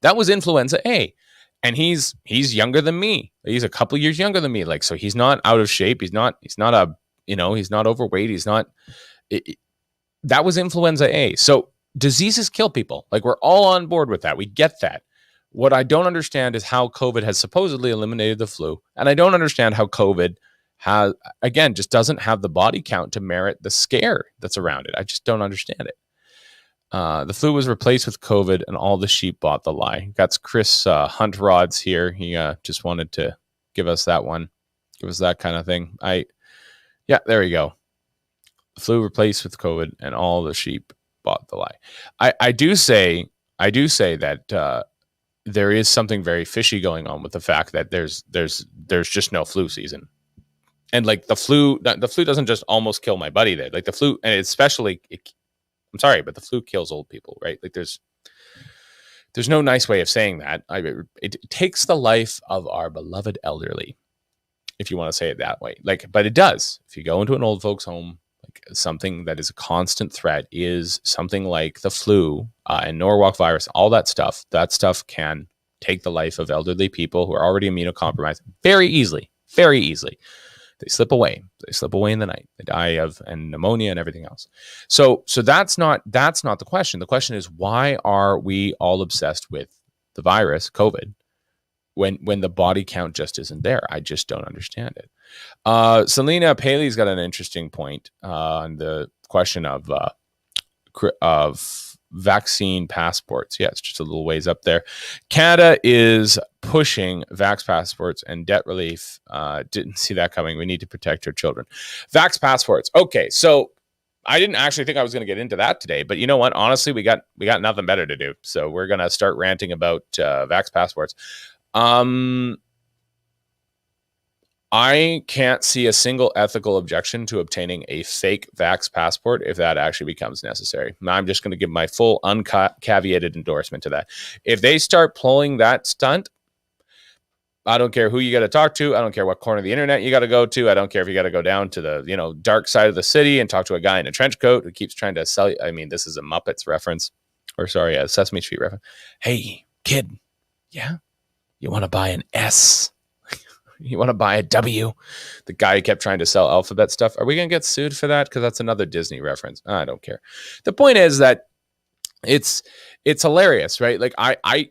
That was influenza A. And he's younger than me. He's a couple years younger than me. Like, so he's not out of shape. He's not overweight. That was influenza A. So diseases kill people. Like, we're all on board with that. We get that. What I don't understand is how COVID has supposedly eliminated the flu. And I don't understand how COVID just doesn't have the body count to merit the scare that's around it. I just don't understand it. The flu was replaced with COVID and all the sheep bought the lie. Got Chris Hunt Rods here. He just wanted to give us that one. Give us that kind of thing. There we go. The flu replaced with COVID and all the sheep bought the lie. I do say that there is something very fishy going on with the fact that there's just no flu season. And like the flu doesn't just almost kill my buddy there. Like the flu, and especially I'm sorry, but the flu kills old people, right? Like there's no nice way of saying that. It takes the life of our beloved elderly, if you want to say it that way. Like, but it does. If you go into an old folks home, like like something that is a constant threat is something like the flu and Norwalk virus, all that stuff can take the life of elderly people who are already immunocompromised very easily, very easily. They slip away. They slip away in the night. They die of and pneumonia and everything else. So that's not the question. The question is, why are we all obsessed with the virus, COVID, when the body count just isn't there? I just don't understand it. Selena Paley's got an interesting point on the question of vaccine passports. Yeah, it's just a little ways up there. Canada is pushing vax passports and debt relief. Didn't see that coming. We need to protect our children. Vax passports. Okay, so I didn't actually think I was going to get into that today, but you know what? Honestly, we got nothing better to do. So we're going to start ranting about vax passports. I can't see a single ethical objection to obtaining a fake vax passport if that actually becomes necessary. I'm just going to give my full uncaveated endorsement to that. If they start pulling that stunt, I don't care who you got to talk to. I don't care what corner of the internet you got to go to. I don't care if you got to go down to the dark side of the city and talk to a guy in a trench coat who keeps trying to sell you. I mean, this is a Muppets reference, or sorry, a Sesame Street reference. Hey, kid, yeah, you want to buy an S? You want to buy a W? The guy who kept trying to sell alphabet stuff. Are we going to get sued for that? Because that's another Disney reference. I don't care. The point is that it's hilarious, right? Like I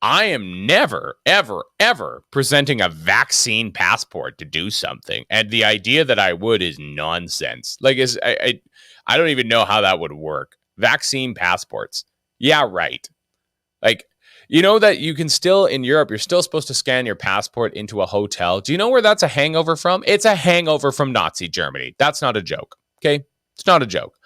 am never, ever, ever presenting a vaccine passport to do something. And the idea that I would is nonsense. Like I don't even know how that would work. Vaccine passports. Yeah, right. Like, you know that you can still, in Europe, you're still supposed to scan your passport into a hotel. Do you know where that's a hangover from? It's a hangover from Nazi Germany. That's not a joke. Okay? It's not a joke.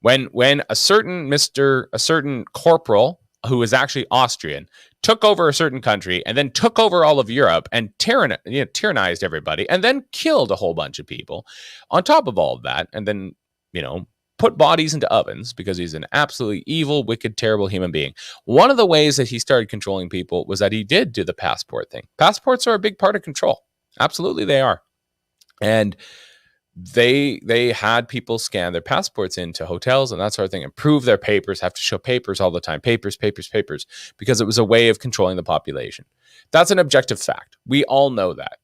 When a certain corporal, who is actually Austrian, took over a certain country and then took over all of Europe and tyrannized everybody and then killed a whole bunch of people on top of all of that, and then, put bodies into ovens because he's an absolutely evil, wicked, terrible human being. One of the ways that he started controlling people was that he did do the passport thing. Passports are a big part of control. Absolutely, they are. And they had people scan their passports into hotels and that sort of thing and prove their papers, have to show papers all the time. Papers, because it was a way of controlling the population. That's an objective fact. We all know that.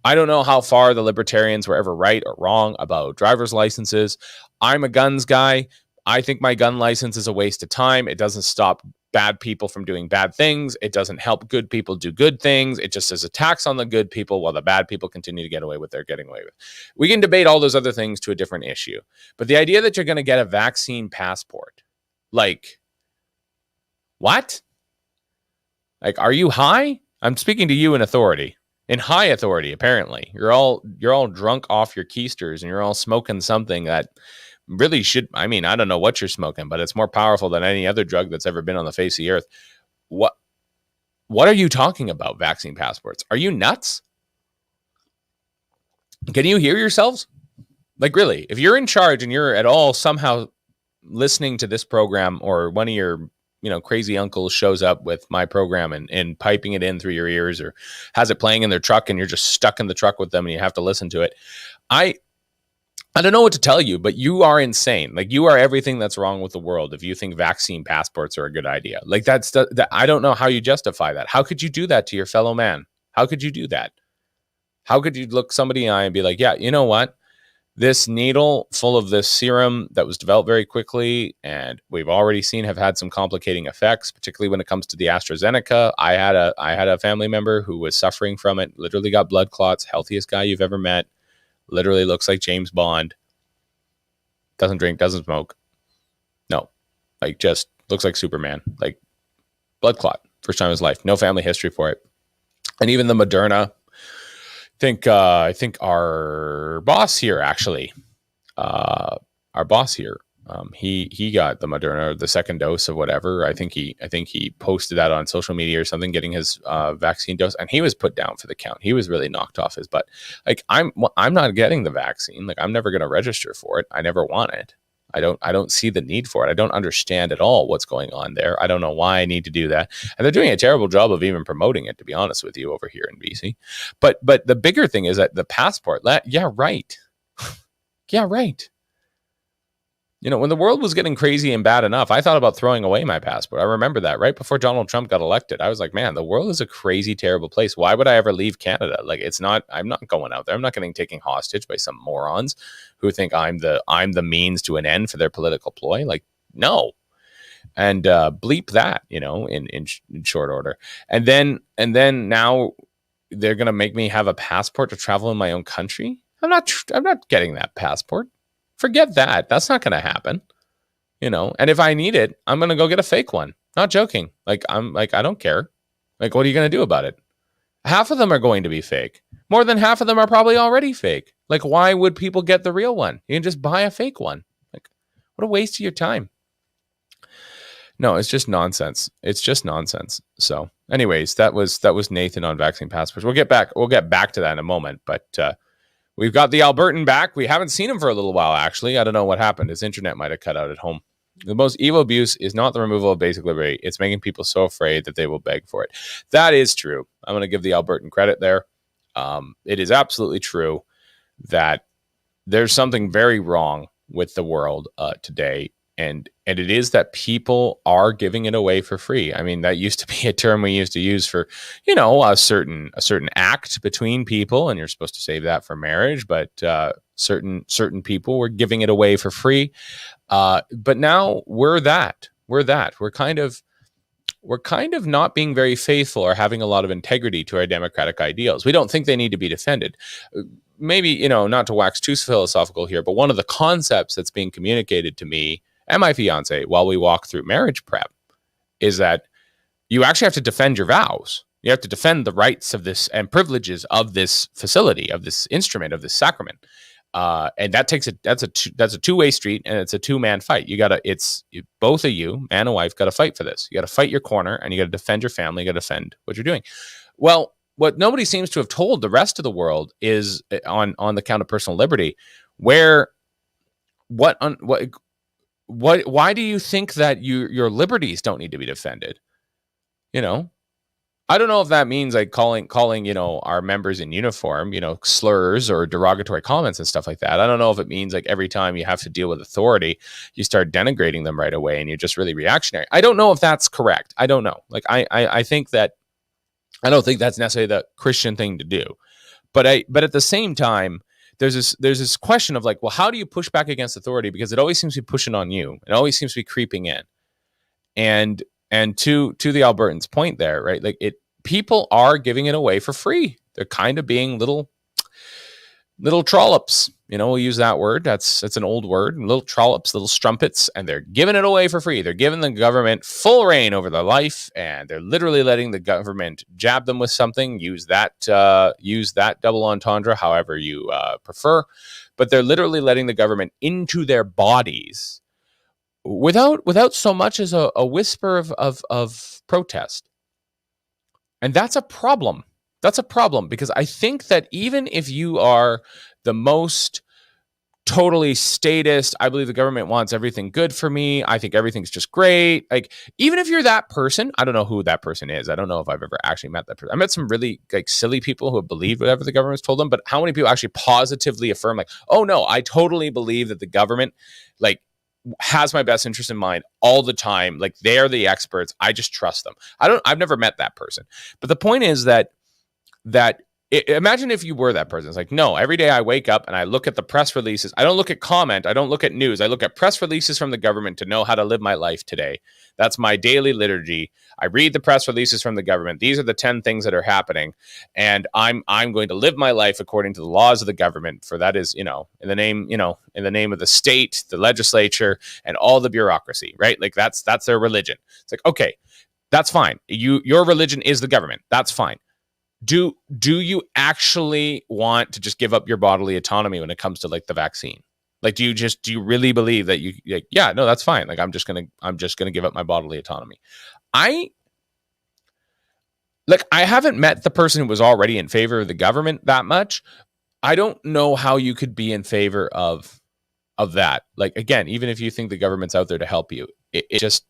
I don't know how far the libertarians were ever right or wrong about driver's licenses. I'm a guns guy. I think my gun license is a waste of time. It doesn't stop bad people from doing bad things. It doesn't help good people do good things. It just is a tax on the good people while the bad people continue to get away with what they're getting away with. We can debate all those other things to a different issue. But the idea that you're going to get a vaccine passport, like, what? Like, are you high? I'm speaking to you in authority. In high authority, apparently. You're all drunk off your keisters and you're all smoking something that really should, I don't know what you're smoking, but it's more powerful than any other drug that's ever been on the face of the earth. What are you talking about, vaccine passports? Are you nuts? Can you hear yourselves? Like, really, if you're in charge and you're at all somehow listening to this program, or one of your crazy uncles shows up with my program and piping it in through your ears, or has it playing in their truck and you're just stuck in the truck with them and you have to listen to it. I don't know what to tell you, but you are insane. Like, you are everything that's wrong with the world if you think vaccine passports are a good idea. Like, I don't know how you justify that. How could you do that to your fellow man? How could you do that? How could you look somebody in the eye and be like, yeah, you know what? This needle full of this serum that was developed very quickly, and we've already seen have had some complicating effects, particularly when it comes to the AstraZeneca. I had a family member who was suffering from it, literally got blood clots, healthiest guy you've ever met, literally looks like James Bond, doesn't drink, doesn't smoke. No, like, just looks like Superman, like, blood clot, first time in his life, no family history for it. And even the Moderna, I think our boss here, actually, he got the Moderna, the second dose of whatever. I think he posted that on social media or something, getting his vaccine dose, and he was put down for the count. He was really knocked off his butt. Like, I'm not getting the vaccine. Like, I'm never going to register for it. I never want it. I don't see the need for it. I don't understand at all what's going on there. I don't know why I need to do that. And they're doing a terrible job of even promoting it, to be honest with you, over here in BC. But the bigger thing is that the passport, yeah, right. Yeah, right. When the world was getting crazy and bad enough, I thought about throwing away my passport. I remember that right before Donald Trump got elected. I was like, man, the world is a crazy, terrible place. Why would I ever leave Canada? Like, I'm not going out there. I'm not getting taken hostage by some morons who think I'm the means to an end for their political ploy. Like, no. And bleep that, in short order. And then now they're going to make me have a passport to travel in my own country. I'm not getting that passport. Forget that. That's not going to happen. And if I need it, I'm going to go get a fake one. Not joking. I don't care. Like, what are you going to do about it? Half of them are going to be fake. More than half of them are probably already fake. Like, why would people get the real one? You can just buy a fake one. Like, what a waste of your time. No, it's just nonsense. It's just nonsense. So, anyways, that was Nathan on vaccine passports. We'll get back to that in a moment, but we've got the Albertan back. We haven't seen him for a little while, actually. I don't know what happened. His internet might have cut out at home. The most evil abuse is not the removal of basic liberty. It's making people so afraid that they will beg for it. That is true. I'm going to give the Albertan credit there. It is absolutely true that there's something very wrong with the world today. And it is that people are giving it away for free. I mean, that used to be a term we used to use for, a certain act between people, and you're supposed to save that for marriage. But certain people were giving it away for free. But now we're that. We're kind of not being very faithful or having a lot of integrity to our democratic ideals. We don't think they need to be defended. Maybe, not to wax too philosophical here, but one of the concepts that's being communicated to me and my fiance while we walk through marriage prep is that you actually have to defend your vows. You have to defend the rights of this and privileges of this facility, of this instrument, of this sacrament. And that's a two-way street, and it's a two-man fight. Both of you, man and wife, got to fight for this. You got to fight your corner, and you got to defend your family. You got to defend what you're doing. Well, what nobody seems to have told the rest of the world is on the count of personal liberty, why do you think that your liberties don't need to be defended? I don't know if that means like calling, our members in uniform, slurs or derogatory comments and stuff like that. I don't know if it means like every time you have to deal with authority, you start denigrating them right away and you're just really reactionary. I don't know if that's correct. I don't know. Like, I think that I don't think that's necessarily the Christian thing to do. But at the same time, there's this question of like, well, how do you push back against authority? Because it always seems to be pushing on you. It always seems to be creeping in. And to the Albertans' point there, right? Like, people are giving it away for free. They're kind of being little trollops. We'll use that word. That's an old word. Little trollops, little strumpets, and they're giving it away for free. They're giving the government full reign over their life, and they're literally letting the government jab them with something. Use that double entendre, however you prefer. But they're literally letting the government into their bodies without so much as a whisper of protest. And that's a problem. That's a problem, because I think that even if you are the most totally statist, I believe the government wants everything good for me, I think everything's just great. Like, even if you're that person, I don't know who that person is. I don't know if I've ever actually met that person. I met some really like silly people who have believed whatever the government's told them, but how many people actually positively affirm like, oh no, I totally believe that the government like has my best interest in mind all the time. Like, they're the experts. I just trust them. I've never met that person. But the point is that imagine if you were that person. It's like, no, every day I wake up and I look at the press releases. I don't look at comment. I don't look at news. I look at press releases from the government to know how to live my life today. That's my daily liturgy. I read the press releases from the government. These are the 10 things that are happening. And I'm going to live my life according to the laws of the government. For that is, in the name of the state, the legislature, and all the bureaucracy, right? Like, that's their religion. It's like, okay, that's fine. Your religion is the government. That's fine. Do you actually want to just give up your bodily autonomy when it comes to like the vaccine? Like, do you really believe that yeah, no, that's fine. Like, I'm just going to give up my bodily autonomy. I haven't met the person who was already in favor of the government that much. I don't know how you could be in favor of that. Like, again, even if you think the government's out there to help you, it just,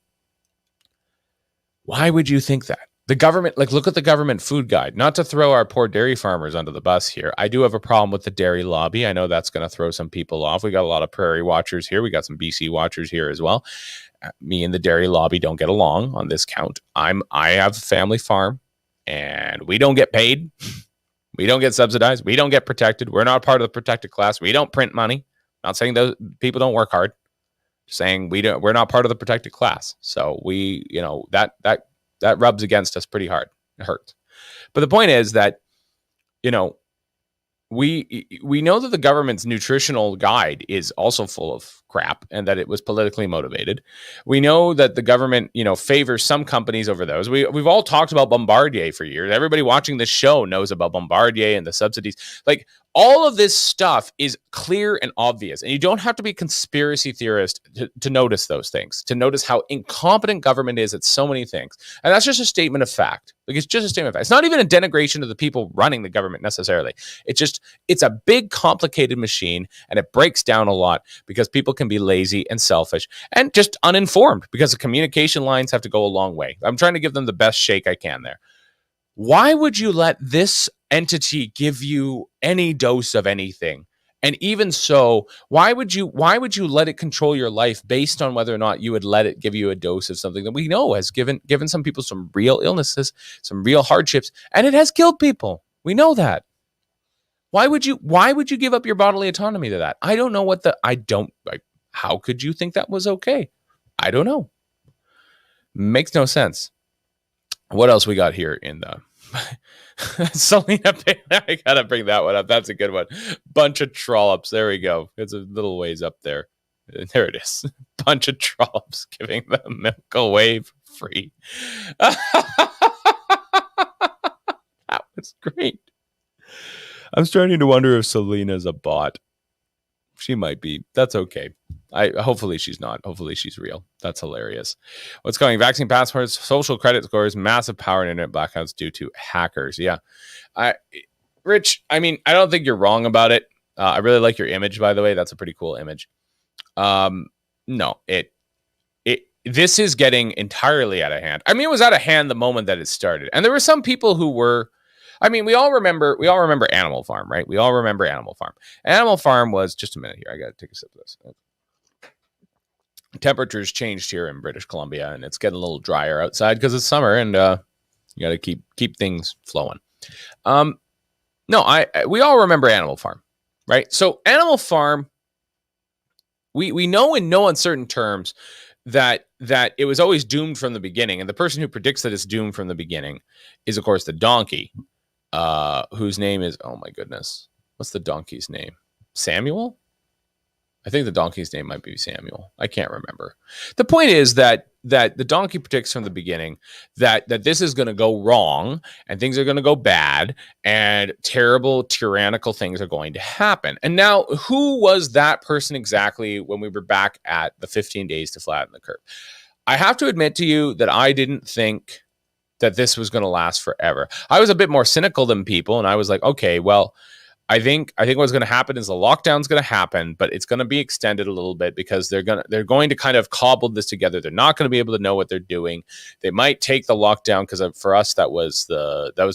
why would you think that? The government, like, look at the government food guide. Not to throw our poor dairy farmers under the bus here. I do have a problem with the dairy lobby. I know that's going to throw some people off. We got a lot of prairie watchers here. We got some BC watchers here as well. Me and the dairy lobby don't get along on this count. I have a family farm, and we don't get paid. We don't get subsidized. We don't get protected. We're not part of the protected class. We don't print money. Not saying those people don't work hard. Just saying we're not part of the protected class. So we, that rubs against us pretty hard. It hurts. But the point is that, we know that the government's nutritional guide is also full of crap and that it was politically motivated. We know that the government, favors some companies over those. We've all talked about Bombardier for years. Everybody watching this show knows about Bombardier and the subsidies. Like, all of this stuff is clear and obvious, and you don't have to be a conspiracy theorist to notice those things, to notice how incompetent government is at so many things. And that's just a statement of fact. Like, it's just a statement of fact. It's not even a denigration of the people running the government necessarily. It's a big, complicated machine, and it breaks down a lot because people can be lazy and selfish and just uninformed because the communication lines have to go a long way. I'm trying to give them the best shake I can there. Why would you let this entity give you any dose of anything? And even so, why would you let it control your life based on whether or not you would let it give you a dose of something that we know has given some people some real illnesses, some real hardships, and it has killed people? We know that. Why would you give up your bodily autonomy to that? I don't know how could you think that was okay? I don't know. Makes no sense. What else we got here in the Selena? I gotta bring that one up. That's a good one. Bunch of trollops. There we go. It's a little ways up there. There it is. Bunch of trollops giving the milk away for free. That was great. I'm starting to wonder if Selena's a bot. She might be. That's okay. Hopefully she's not. Hopefully she's real. That's hilarious. What's going? Vaccine passports, social credit scores, massive power and internet blackouts due to hackers. Yeah. Rich, I mean, I don't think you're wrong about it. I really like your image, by the way. That's a pretty cool image. No, this is getting entirely out of hand. I mean, it was out of hand the moment that it started. And there were some people who were, I mean, we all remember Animal Farm, right? We all remember Animal Farm. Animal Farm was, just a minute here, I got to take a sip of this. Temperatures changed here in British Columbia, and it's getting a little drier outside because it's summer, and you got to keep things flowing. We all remember Animal Farm, right? So Animal Farm, we know in no uncertain terms that it was always doomed from the beginning, and the person who predicts that it's doomed from the beginning is, of course, the donkey, whose name is, oh my goodness, what's the donkey's name? Samuel? I think the donkey's name might be Samuel. I can't remember. The point is that the donkey predicts from the beginning that this is going to go wrong and things are going to go bad and terrible, tyrannical things are going to happen. And now, who was that person exactly when we were back at the 15 days to flatten the curve? I have to admit to you that I didn't think that this was going to last forever. I was a bit more cynical than people, and I was like, okay, well, I think what's going to happen is the lockdown's going to happen, but it's going to be extended a little bit because they're going to kind of cobble this together. They're not going to be able to know what they're doing. They might take the lockdown because for us that was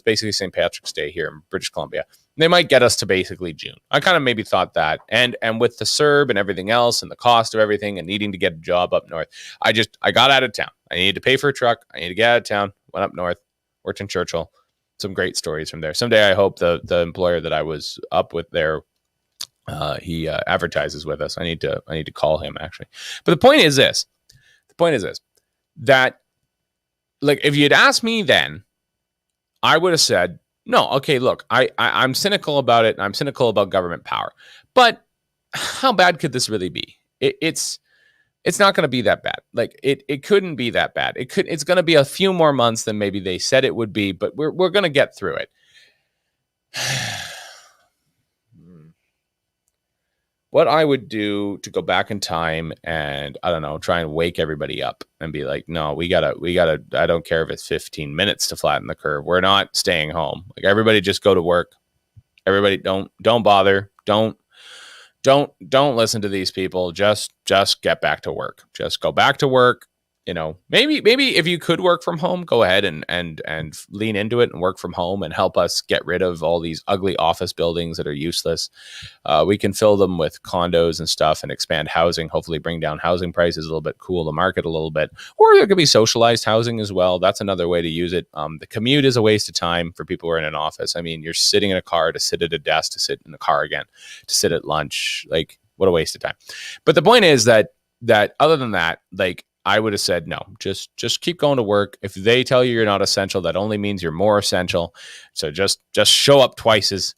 basically St. Patrick's Day here in British Columbia. They might get us to basically June. I kind of maybe thought that, and with the CERB and everything else and the cost of everything and needing to get a job up north, I got out of town. I needed to pay for a truck. I needed to get out of town. Went up north, worked in Churchill. Some great stories from there. Someday I hope the employer that I was up with there, he advertises with us. I need to call him actually. But the point is this, that like, if you'd asked me then, I would have said, no, okay, look, I'm cynical about it. I'm cynical about government power, but how bad could this really be? It's not going to be that bad. Like it couldn't be that bad. It's going to be a few more months than maybe they said it would be, but we're going to get through it. What I would do to go back in time and, I don't know, try and wake everybody up and be like, no, we gotta, I don't care if it's 15 minutes to flatten the curve. We're not staying home. Like, everybody just go to work. Everybody don't bother. Don't listen to these people. Just get back to work. Just go back to work. maybe if you could work from home, go ahead and lean into it and work from home and help us get rid of all these ugly office buildings that are useless. We can fill them with condos and stuff and expand housing, hopefully bring down housing prices a little bit, cool the market a little bit. Or there could be socialized housing as well. That's another way to use it. The commute is a waste of time for people who are in an office. I mean, you're sitting in a car to sit at a desk, to sit in the car again, to sit at lunch. Like, what a waste of time. But the point is that other than that, like, I would have said, no, just keep going to work. If they tell you you're not essential, that only means you're more essential. So just show up twice as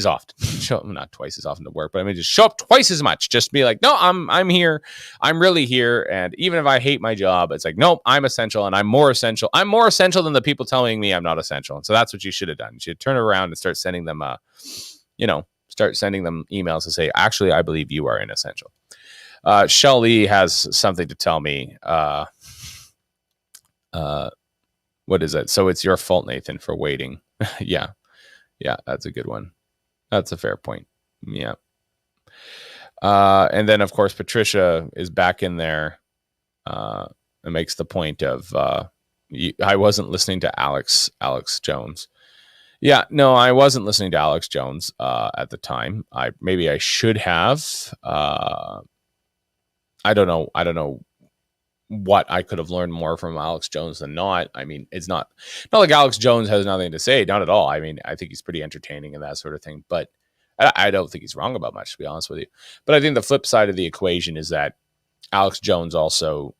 often. Not twice as often to work, but I mean, just show up twice as much. Just be like, no, I'm here. I'm really here. And even if I hate my job, it's like, nope, I'm essential and I'm more essential. I'm more essential than the people telling me I'm not essential. And so that's what you should have done. You should turn around and start sending them, emails to say, actually, I believe you are inessential. Shelly has something to tell me. What is it? So it's your fault, Nathan, for waiting. Yeah, that's a good one. That's a fair point. Yeah. And then, of course, Patricia is back in there and makes the point of, I wasn't listening to Alex Jones. Yeah, no, I wasn't listening to Alex Jones at the time. Maybe I should have. I don't know what I could have learned more from Alex Jones than not. I mean, it's not like Alex Jones has nothing to say. Not at all. I mean, I think he's pretty entertaining and that sort of thing. But I don't think he's wrong about much, to be honest with you. But I think the flip side of the equation is that Alex Jones also,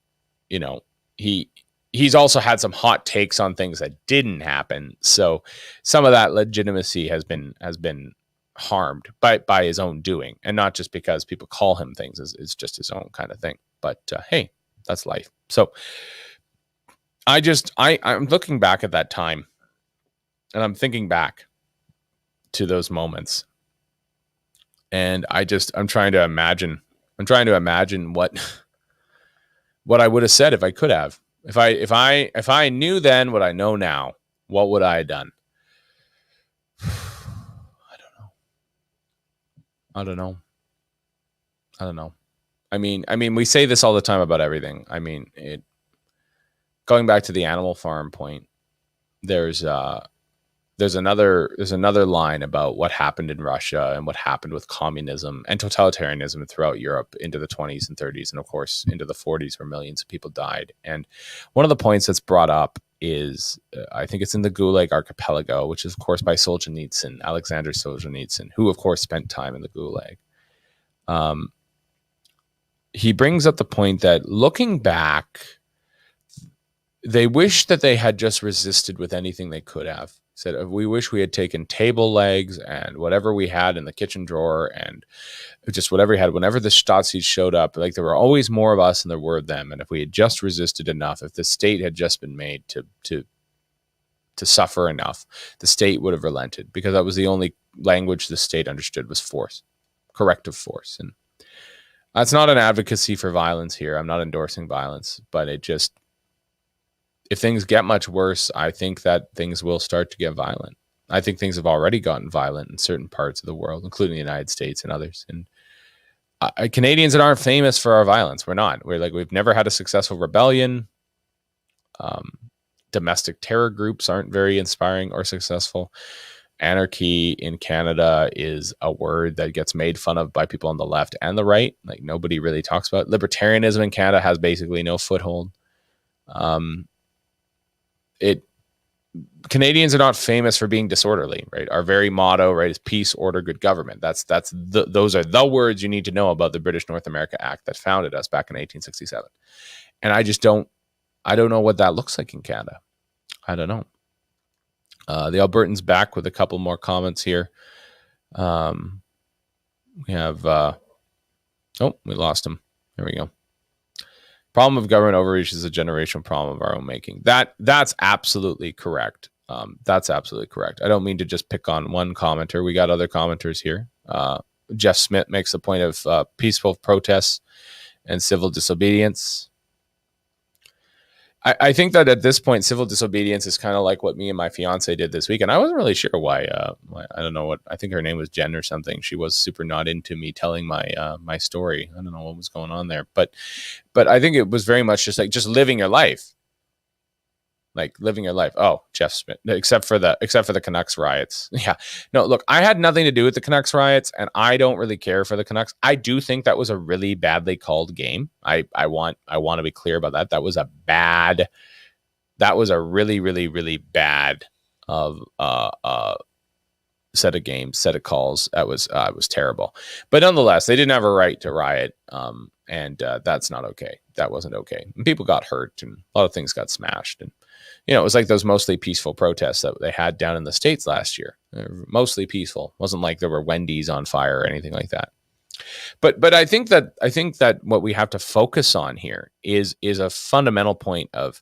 he's also had some hot takes on things that didn't happen. So some of that legitimacy has been harmed by his own doing, and not just because people call him things. It's just his own kind of thing. But hey, that's life. So I'm looking back at that time, and I'm thinking back to those moments, and I'm trying to imagine what I would have said if I could have. If I knew then what I know now, what would I have done? I don't know. I mean, we say this all the time about everything. I mean, going back to the Animal Farm point, there's another line about what happened in Russia and what happened with communism and totalitarianism throughout Europe into the 20s and 30s, and of course into the 40s, where millions of people died. And one of the points that's brought up is, I think it's in the Gulag Archipelago, which is of course by Solzhenitsyn, Alexander Solzhenitsyn, who of course spent time in the Gulag. He brings up the point that, looking back, they wish that they had just resisted with anything they could have. Said, we wish we had taken table legs and whatever we had in the kitchen drawer and just whatever we had. Whenever the Stasi showed up, like, there were always more of us than there were them. And if we had just resisted enough, if the state had just been made to suffer enough, the state would have relented, because that was the only language the state understood, was force, corrective force. And that's not an advocacy for violence here. I'm not endorsing violence, but if things get much worse, I think that things will start to get violent. I think things have already gotten violent in certain parts of the world, including the United States and others. And Canadians that aren't famous for our violence, we're not. We've never had a successful rebellion. Domestic terror groups aren't very inspiring or successful. Anarchy in Canada is a word that gets made fun of by people on the left and the right. Like, nobody really talks about it. Libertarianism in Canada has basically no foothold. Canadians are not famous for being disorderly, right? Our very motto, right, is peace, order, good government. Those are the words you need to know about the British North America Act that founded us back in 1867. And I don't know what that looks like in Canada. I don't know. The Albertans back with a couple more comments here. We have, we lost him. There we go. Problem of government overreach is a generational problem of our own making. That's absolutely correct. That's absolutely correct. I don't mean to just pick on one commenter. We got other commenters here. Jeff Smith makes the point of peaceful protests and civil disobedience. I think that at this point, civil disobedience is kind of like what me and my fiance did this week, and I wasn't really sure why. I don't know what. I think her name was Jen or something. She was super not into me telling my story. I don't know what was going on there, but I think it was very much just like just living your life, like living your life. Oh, Jeff Smith, except for the Canucks riots. Yeah, no, look, I had nothing to do with the Canucks riots, and I don't really care for the Canucks. I do think that was a really badly called game. I want to be clear about that. That was a really, really, really bad of set of games, set of calls. That was it was terrible. But nonetheless, they didn't have a right to riot, and that's not okay. That wasn't okay. And people got hurt, and a lot of things got smashed. And it was like those mostly peaceful protests that they had down in the States last year. Mostly peaceful. It wasn't like there were Wendy's on fire or anything like that. But I think that what we have to focus on here is a fundamental point of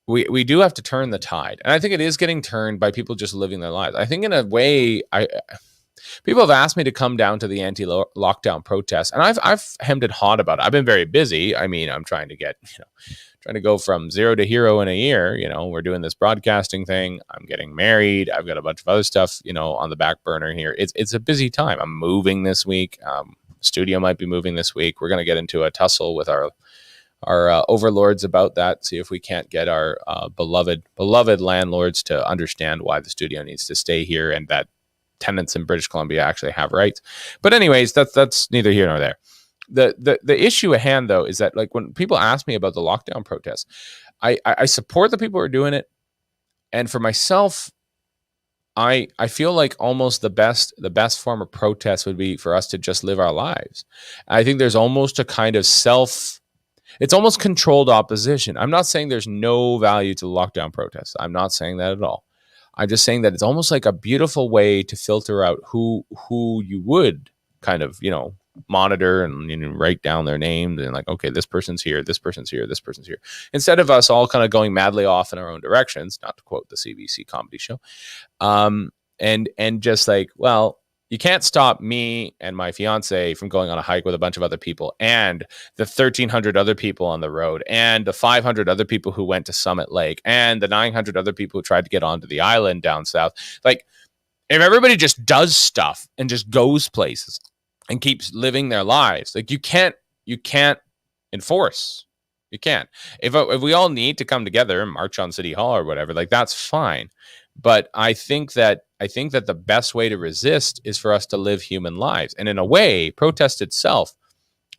we do have to turn the tide. And I think it is getting turned by people just living their lives. I think in a way, people have asked me to come down to the anti-lockdown protests, and I've hemmed and hawed about it. I've been very busy. I mean, I'm trying to get, trying to go from zero to hero in a year. We're doing this broadcasting thing. I'm getting married. I've got a bunch of other stuff, on the back burner here. It's a busy time. I'm moving this week. Studio might be moving this week. We're going to get into a tussle with our overlords about that. See if we can't get our beloved landlords to understand why the studio needs to stay here and that tenants in British Columbia actually have rights. But anyways, that's neither here nor there. The issue at hand, though, is that like when people ask me about the lockdown protests, I support the people who are doing it, and for myself, I feel like almost the best form of protest would be for us to just live our lives. I think there's almost a kind of it's almost controlled opposition. I'm not saying there's no value to the lockdown protests. I'm not saying that at all. I'm just saying that it's almost like a beautiful way to filter out who you would kind of, monitor and write down their names and like, okay, this person's here, this person's here, this person's here. Instead of us all kind of going madly off in our own directions, not to quote the CBC comedy show, and just like, well, you can't stop me and my fiance from going on a hike with a bunch of other people and the 1,300 other people on the road and the 500 other people who went to Summit Lake and the 900 other people who tried to get onto the island down south. Like, if everybody just does stuff and just goes places and keeps living their lives, like you can't enforce. You can't. If we all need to come together and march on City Hall or whatever, like that's fine. But I think that the best way to resist is for us to live human lives. And in a way, protest itself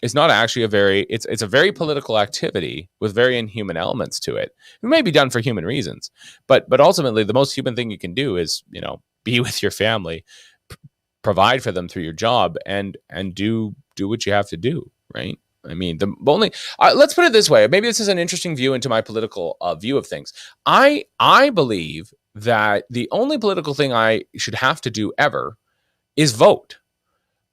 is not actually it's a very political activity with very inhuman elements to it. It may be done for human reasons, but ultimately the most human thing you can do is, be with your family, provide for them through your job, and do what you have to do, right? I mean, the only let's put it this way. Maybe this is an interesting view into my political view of things. I believe that the only political thing I should have to do ever is vote.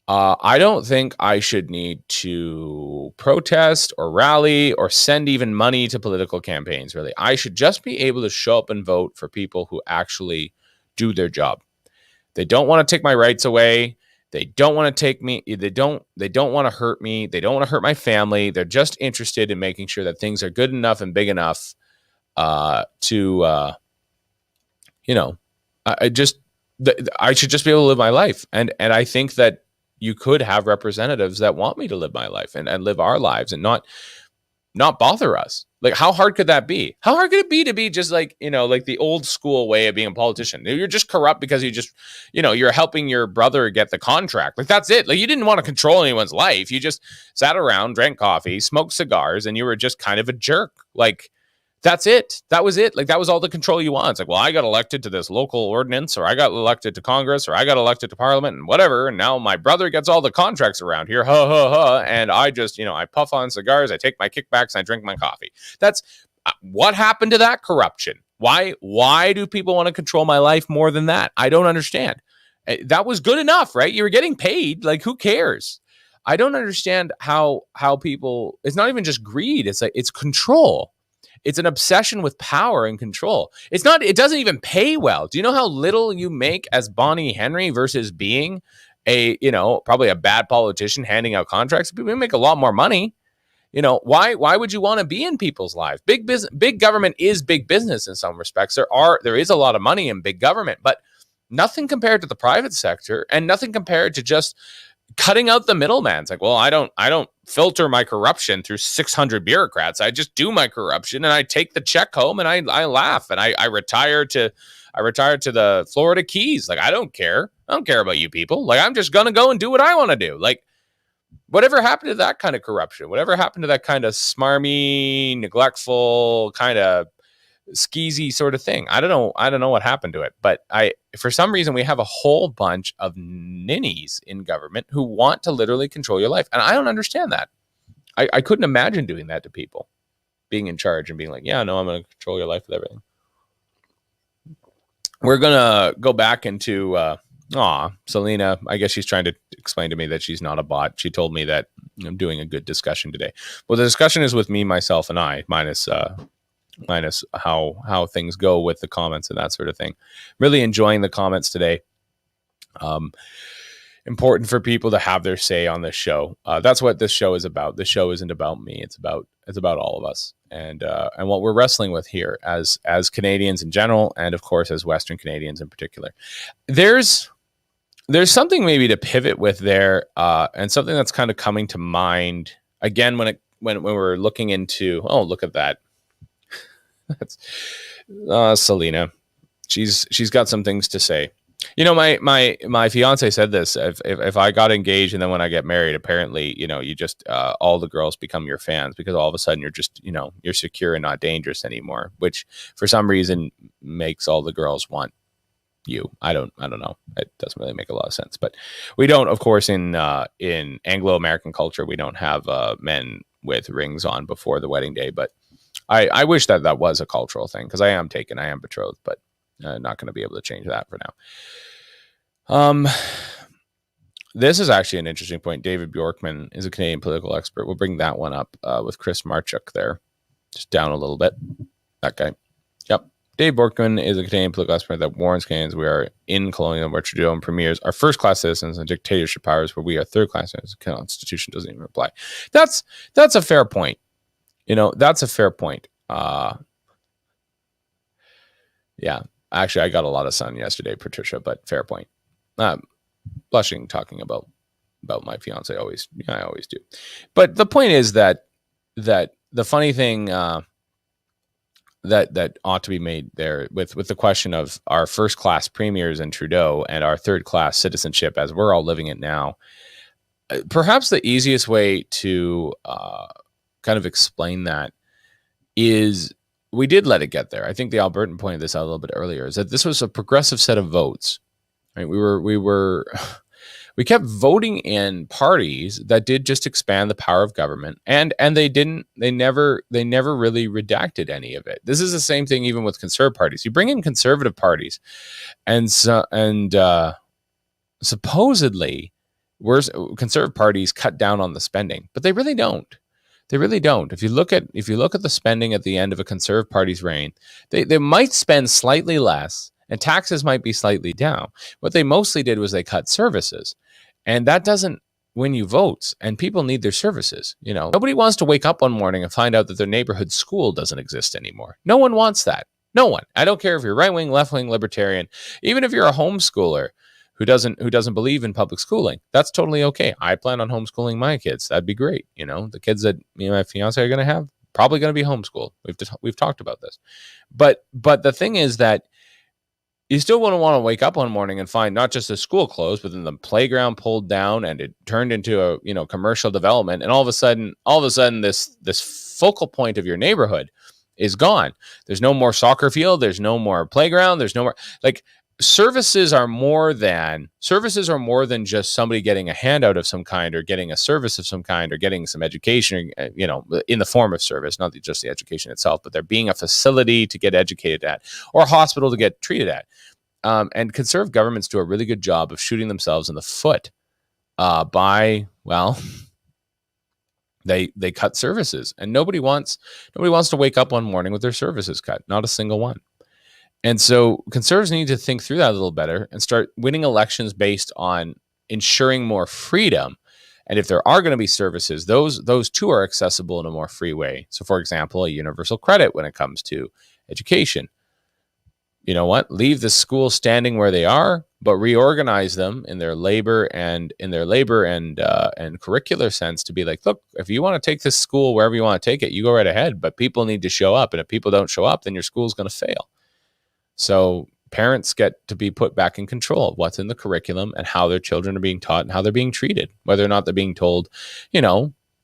I don't think I should need to protest or rally or send even money to political campaigns, really. I should just be able to show up and vote for people who actually do their job. They don't want to take my rights away. They don't want to take me. They don't want to hurt me. They don't want to hurt my family. They're just interested in making sure that things are good enough and big enough to I should just be able to live my life. And I think that you could have representatives that want me to live my life and live our lives and not bother us. Like, how hard could that be? How hard could it be to be just like, like the old school way of being a politician? You're just corrupt because you just, you're helping your brother get the contract. Like, that's it. Like, you didn't want to control anyone's life. You just sat around, drank coffee, smoked cigars, and you were just kind of a jerk. Like, that's it. That was it. Like, that was all the control you want. It's like, well, I got elected to this local ordinance, or I got elected to Congress, or I got elected to Parliament, and whatever. And now my brother gets all the contracts around here. Ha, ha, ha. And I just, I puff on cigars, I take my kickbacks, and I drink my coffee. That's what happened to that corruption. Why do people want to control my life more than that? I don't understand. That was good enough, right? You were getting paid. Like, who cares? I don't understand how people, it's not even just greed. It's like, it's control. It's an obsession with power and control. It doesn't even pay well. Do you know how little you make as Bonnie Henry versus being probably a bad politician handing out contracts? People make a lot more money. Why would you want to be in people's lives? Big government is big business in some respects. There is a lot of money in big government, but nothing compared to the private sector, and nothing compared to just cutting out the middleman. It's like, well, I don't filter my corruption through 600 bureaucrats. I just do my corruption and I take the check home and I laugh and I retire to the Florida Keys. Like, I don't care about you people. Like, I'm just gonna go and do what I want to do. Like, whatever happened to that kind of corruption? Whatever happened to that kind of smarmy, neglectful, kind of skeezy sort of thing? I don't know what happened to it, but for some reason we have a whole bunch of ninnies in government who want to literally control your life, and I don't understand that. I couldn't imagine doing that to people, being in charge and being like, yeah, no, I'm going to control your life with everything. We're gonna go back into Selena. I guess she's trying to explain to me that she's not a bot. She told me that I'm doing a good discussion today. Well, the discussion is with me, myself, and I, minus how things go with the comments and that sort of thing. Really enjoying the comments today. Important for people to have their say on this show. That's what this show is about. This show isn't about me. It's about all of us, and what we're wrestling with here as Canadians in general, and of course as Western Canadians in particular. There's something maybe to pivot with there, and something that's kind of coming to mind again when we're looking into. Oh, look at that. That's Selena. She's got some things to say. My fiance said this. If I got engaged and then when I get married, apparently, you just all the girls become your fans because all of a sudden you're just, you're secure and not dangerous anymore, which for some reason makes all the girls want you. I don't know. It doesn't really make a lot of sense, but we don't, of course, in Anglo-American culture, we don't have men with rings on before the wedding day, but I wish that was a cultural thing, because I am betrothed, but not going to be able to change that for now. This is actually an interesting point. David Bjorkman is a Canadian political expert. We'll bring that one up with Chris Marchuk there. Just down a little bit. That guy. Yep. Dave Bjorkman is a Canadian political expert that warns Canadians we are in colonial where Trudeau and premiers are first-class citizens and dictatorship powers where we are third-class citizens. The Constitution doesn't even apply. That's a fair point. That's a fair point. Yeah. Actually, I got a lot of sun yesterday, Patricia, but fair point. Blushing talking about my fiance. I always do. But the point is that the funny thing that ought to be made there with the question of our first class premiers and Trudeau and our third class citizenship as we're all living it now. Perhaps the easiest way to kind of explain that is, we did let it get there. I think the Albertan pointed this out a little bit earlier, is that this was a progressive set of votes. Right? We kept voting in parties that did just expand the power of government, and they never really redacted any of it. This is the same thing even with conservative parties. You bring in conservative parties, and supposedly conservative parties cut down on the spending, but they really don't. They really don't. If you look at the spending at the end of a Conservative Party's reign, they might spend slightly less and taxes might be slightly down. What they mostly did was they cut services, and that doesn't win you votes. And people need their services. Nobody wants to wake up one morning and find out that their neighborhood school doesn't exist anymore. No one wants that. No one. I don't care if you're right wing, left wing, libertarian, even if you're a homeschooler who doesn't believe in public schooling. That's totally okay. I plan on homeschooling my kids. That'd be great. The kids that me and my fiance are going to have probably going to be homeschooled. We've talked about this, but the thing is that you still wouldn't want to wake up one morning and find not just the school closed, but then the playground pulled down and it turned into a commercial development, and all of a sudden this focal point of your neighborhood is gone. There's no more soccer field. There's no more playground. There's no more services are more than just somebody getting a handout of some kind or getting a service of some kind or getting some education, in the form of service, not just the education itself, but there being a facility to get educated at or a hospital to get treated at. And conservative governments do a really good job of shooting themselves in the foot they cut services, and nobody wants to wake up one morning with their services cut. Not a single one. And so conservatives need to think through that a little better and start winning elections based on ensuring more freedom And if there are going to be services, those too are accessible in a more free way. So, for example, a universal credit when it comes to education. You know what? Leave the schools standing where they are, but reorganize them in their labor and and curricular sense to be like, look, if you want to take this school wherever you want to take it, you go right ahead. But people need to show up, and if people don't show up, then your school's going to fail. So parents get to be put back in control of what's in the curriculum and how their children are being taught and how they're being treated, whether or not they're being told,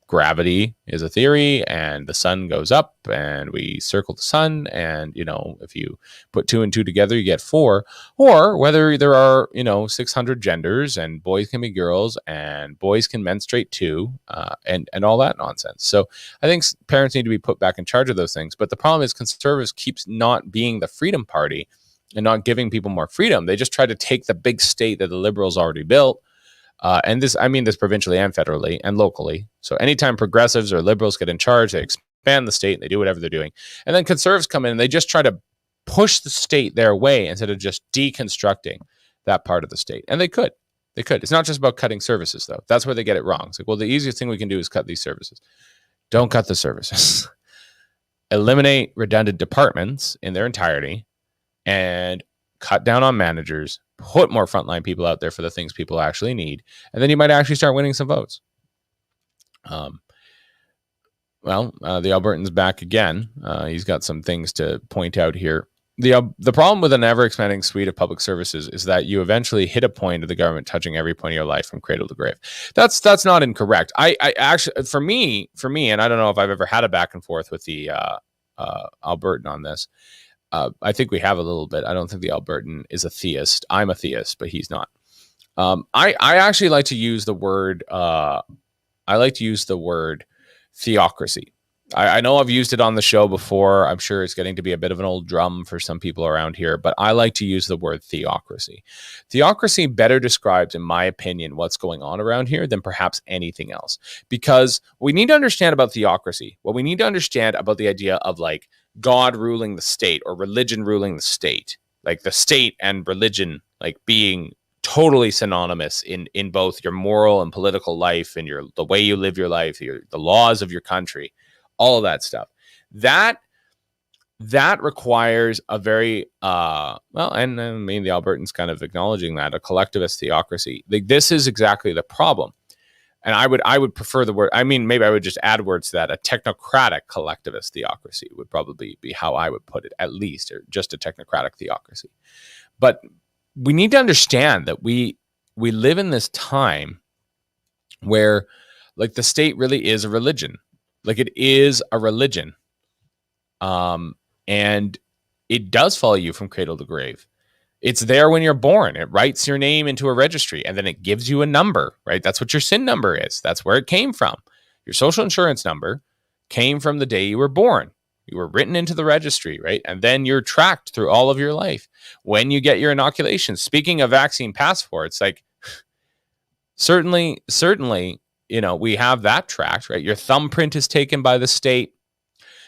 gravity is a theory and the sun goes up and we circle the sun. And, if you put 2 and 2 together, you get 4, or whether there are, 600 genders and boys can be girls and boys can menstruate too, and all that nonsense. So I think parents need to be put back in charge of those things. But the problem is conservatives keeps not being the freedom party and not giving people more freedom. They just try to take the big state that the liberals already built. And this provincially and federally and locally. So anytime progressives or liberals get in charge, they expand the state and they do whatever they're doing. And then conservatives come in and they just try to push the state their way instead of just deconstructing that part of the state. And they could. It's not just about cutting services, though. That's where they get it wrong. It's like, well, the easiest thing we can do is cut these services. Don't cut the services. Eliminate redundant departments in their entirety and cut down on managers, put more frontline people out there for the things people actually need, and then you might actually start winning some votes. The Albertan's back again. He's got some things to point out here. The problem with an ever-expanding suite of public services is that you eventually hit a point of the government touching every point of your life from cradle to grave. That's not incorrect. I actually, for me, and I don't know if I've ever had a back and forth with the Albertan on this. I think we have a little bit. I don't think the Albertan is a theist. I'm a theist, but he's not. I actually like to use the word. Theocracy. I know I've used it on the show before. I'm sure it's getting to be a bit of an old drum for some people around here, but I like to use the word theocracy. Theocracy better describes, in my opinion, what's going on around here than perhaps anything else. Because we need to understand about theocracy. What we need to understand about the idea of like God ruling the state or religion ruling the state, like the state and religion, like being totally synonymous in both your moral and political life and the way you live your life, the laws of your country, all of that stuff. That requires a very the Albertans kind of acknowledging that, a collectivist theocracy. Like, this is exactly the problem. And I would prefer the word, maybe I would just add words to that. A technocratic collectivist theocracy would probably be how I would put it, at least, or just a technocratic theocracy. But we need to understand that we live in this time where, like, the state really is a religion. Like, it is a religion. And it does follow you from cradle to grave. It's there when you're born. It writes your name into a registry and then it gives you a number, right? That's what your SIN number is. That's where it came from. Your social insurance number came from the day you were born. You were written into the registry, right? And then you're tracked through all of your life. When you get your inoculation, speaking of vaccine passports, like certainly, we have that tracked, right? Your thumbprint is taken by the state.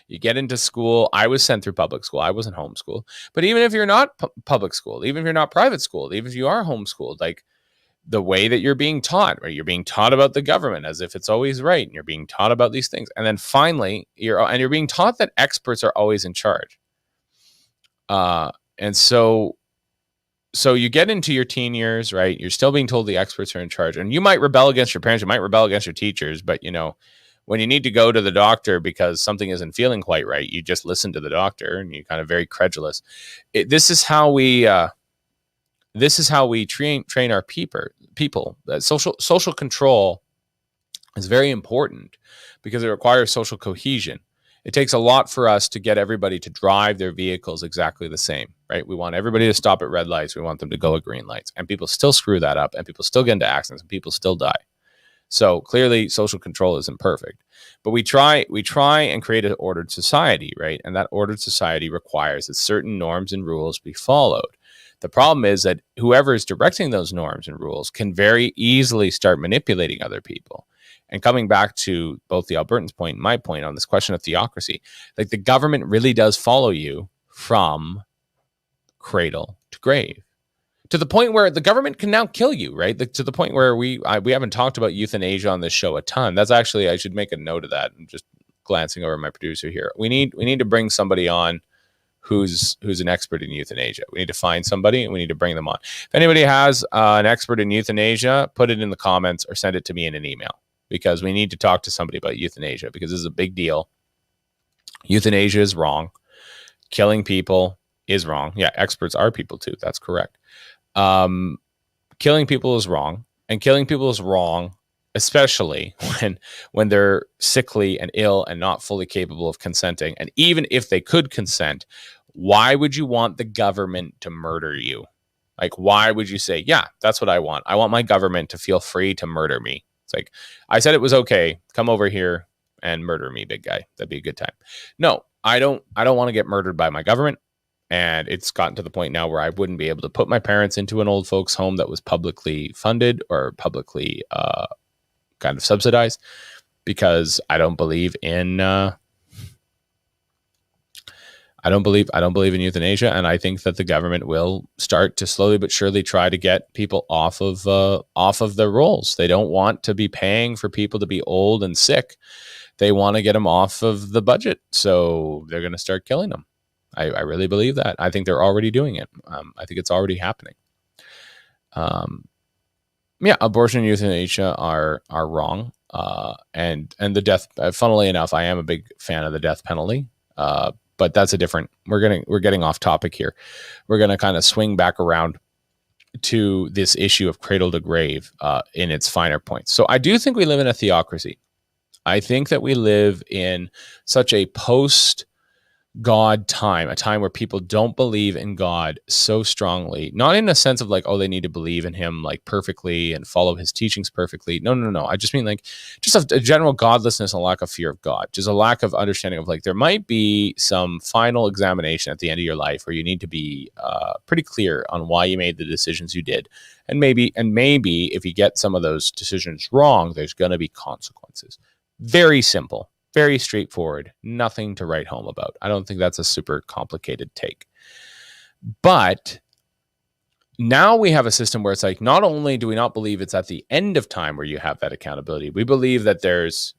You get into school. I was sent through public school. I wasn't homeschooled. But even if you're not public school, even if you're not private school, even if you are homeschooled, like the way that you're being taught, right? You're being taught about the government as if it's always right. And you're being taught about these things. And then finally, you're being taught that experts are always in charge. And so you get into your teen years, right? You're still being told the experts are in charge. And you might rebel against your parents. You might rebel against your teachers. But, when you need to go to the doctor because something isn't feeling quite right, you just listen to the doctor and you're kind of very credulous. This is how we train our people. Social control is very important because it requires social cohesion. It takes a lot for us to get everybody to drive their vehicles exactly the same, right? We want everybody to stop at red lights. We want them to go at green lights. And people still screw that up, and people still get into accidents, and people still die. So clearly social control isn't perfect, but we try and create an ordered society, right? And that ordered society requires that certain norms and rules be followed. The problem is that whoever is directing those norms and rules can very easily start manipulating other people. And coming back to both the Albertans' point and my point on this question of theocracy, like, the government really does follow you from cradle to grave. to the point where the government can now kill you, right? To the point where we haven't talked about euthanasia on this show a ton. That's actually, I should make a note of that. I'm just glancing over my producer here. We need to bring somebody on who's an expert in euthanasia. We need to find somebody and we need to bring them on. If anybody has an expert in euthanasia, put it in the comments or send it to me in an email, because we need to talk to somebody about euthanasia, because this is a big deal. Euthanasia is wrong. Killing people is wrong. Yeah, experts are people too. That's correct. Killing people is wrong, and killing people is wrong, especially when they're sickly and ill and not fully capable of consenting. And even if they could consent, why would you want the government to murder you? Like, why would you say, yeah, that's what I want. I want my government to feel free to murder me. It's like, I said it was okay. Come over here and murder me, big guy. That'd be a good time. No, I don't want to get murdered by my government. And it's gotten to the point now where I wouldn't be able to put my parents into an old folks home that was publicly funded or publicly kind of subsidized, because I don't believe in euthanasia, and I think that the government will start to slowly but surely try to get people off of their rolls. They don't want to be paying for people to be old and sick. They want to get them off of the budget, so they're going to start killing them. I really believe that. I think they're already doing it. I think it's already happening. Yeah, abortion and euthanasia are wrong. And the death. Funnily enough, I am a big fan of the death penalty. But that's a different. We're getting off topic here. We're gonna kind of swing back around to this issue of cradle to grave in its finer points. So I do think we live in a theocracy. I think that we live in such a post God time, a time where people don't believe in God so strongly, not in a sense of like, oh, they need to believe in him like perfectly and follow his teachings perfectly. No. I just mean like just a general godlessness and lack of fear of God, just a lack of understanding of like, there might be some final examination at the end of your life where you need to be pretty clear on why you made the decisions you did. And maybe if you get some of those decisions wrong, there's going to be consequences. Very simple. Very straightforward, nothing to write home about. I don't think that's a super complicated take. But now we have a system where it's like, not only do we not believe it's at the end of time where you have that accountability, we believe that there's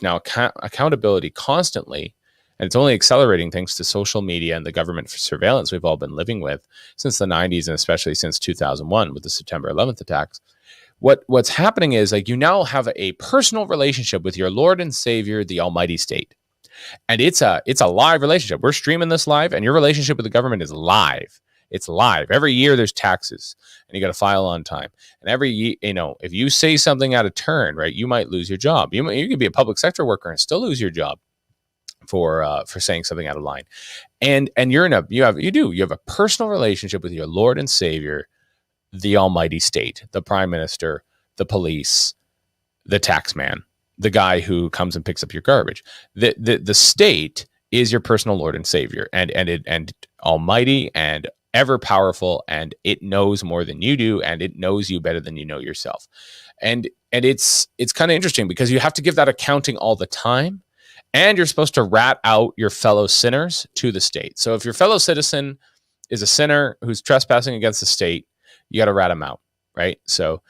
now accountability constantly, and it's only accelerating thanks to social media and the government surveillance we've all been living with since the 90s, and especially since 2001 with the September 11th attacks. What's happening is like you now have a personal relationship with your Lord and Savior, the Almighty State. And it's a live relationship. We're streaming this live, and your relationship with the government is live. It's live. Every year there's taxes, and you got to file on time. And every year, if you say something out of turn, right, you might lose your job. You could be a public sector worker and still lose your job for saying something out of line. And you have a personal relationship with your Lord and Savior, the Almighty State, the Prime Minister, the police, the tax man, the guy who comes and picks up your garbage. The state is your personal Lord and Savior, and almighty and ever powerful, and it knows more than you do, and it knows you better than you know yourself. And it's kind of interesting because you have to give that accounting all the time, and you're supposed to rat out your fellow sinners to the state. So if your fellow citizen is a sinner who's trespassing against the state, you got to rat them out, right? So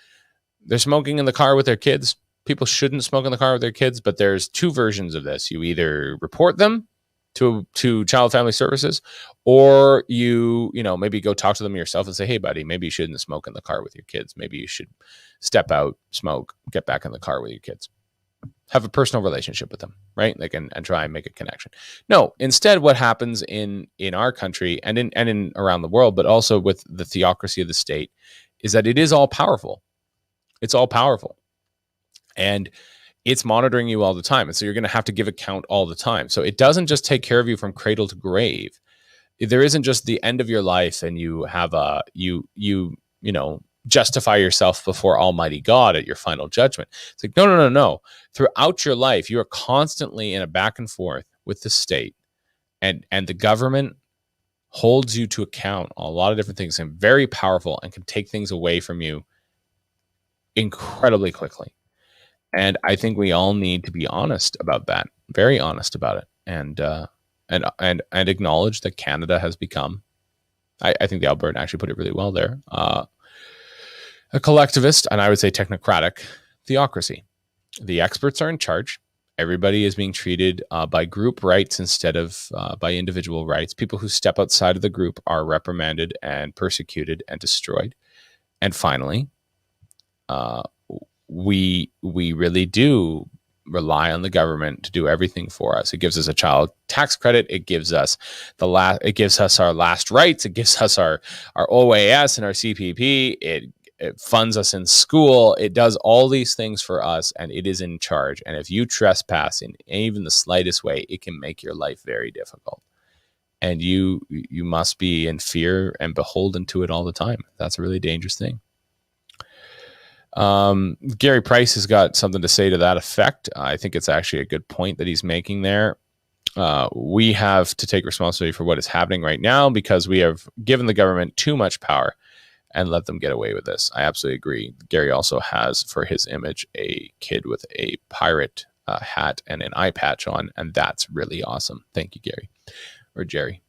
they're smoking in the car with their kids. People shouldn't smoke in the car with their kids, but there's two versions of this. You either report them to Child Family Services, or you maybe go talk to them yourself and say, hey, buddy, maybe you shouldn't smoke in the car with your kids. Maybe you should step out, smoke, get back in the car with your kids. Have a personal relationship with them, right? Like, and try and make a connection. No, instead, what happens in our country and in around the world, but also with the theocracy of the state, is that it is all powerful. It's all powerful, and it's monitoring you all the time. And so you're going to have to give account all the time. So it doesn't just take care of you from cradle to grave. There isn't just the end of your life and you have justify yourself before Almighty God at your final judgment. It's like, no. Throughout your life, you are constantly in a back and forth with the state, and the government holds you to account on a lot of different things, and very powerful, and can take things away from you incredibly quickly. And I think we all need to be honest about that, very honest about it, and acknowledge that Canada has become I think the Albertan actually put it really well there. A collectivist, and I would say technocratic theocracy. The experts are in charge. Everybody is being treated by group rights instead of by individual rights. People who step outside of the group are reprimanded and persecuted and destroyed. And finally, we really do rely on the government to do everything for us. It gives us a child tax credit. It gives us it gives us our last rights. It gives us our OAS and our CPP. It funds us in school. It does all these things for us, and it is in charge. And if you trespass in even the slightest way, it can make your life very difficult. And you must be in fear and beholden to it all the time. That's a really dangerous thing. Gary Price has got something to say to that effect. I think it's actually a good point that he's making there. We have to take responsibility for what is happening right now because we have given the government too much power and let them get away with this. I absolutely agree. Gary also has, for his image, a kid with a pirate hat and an eye patch on, and that's really awesome. Thank you, Gary. Or Jerry.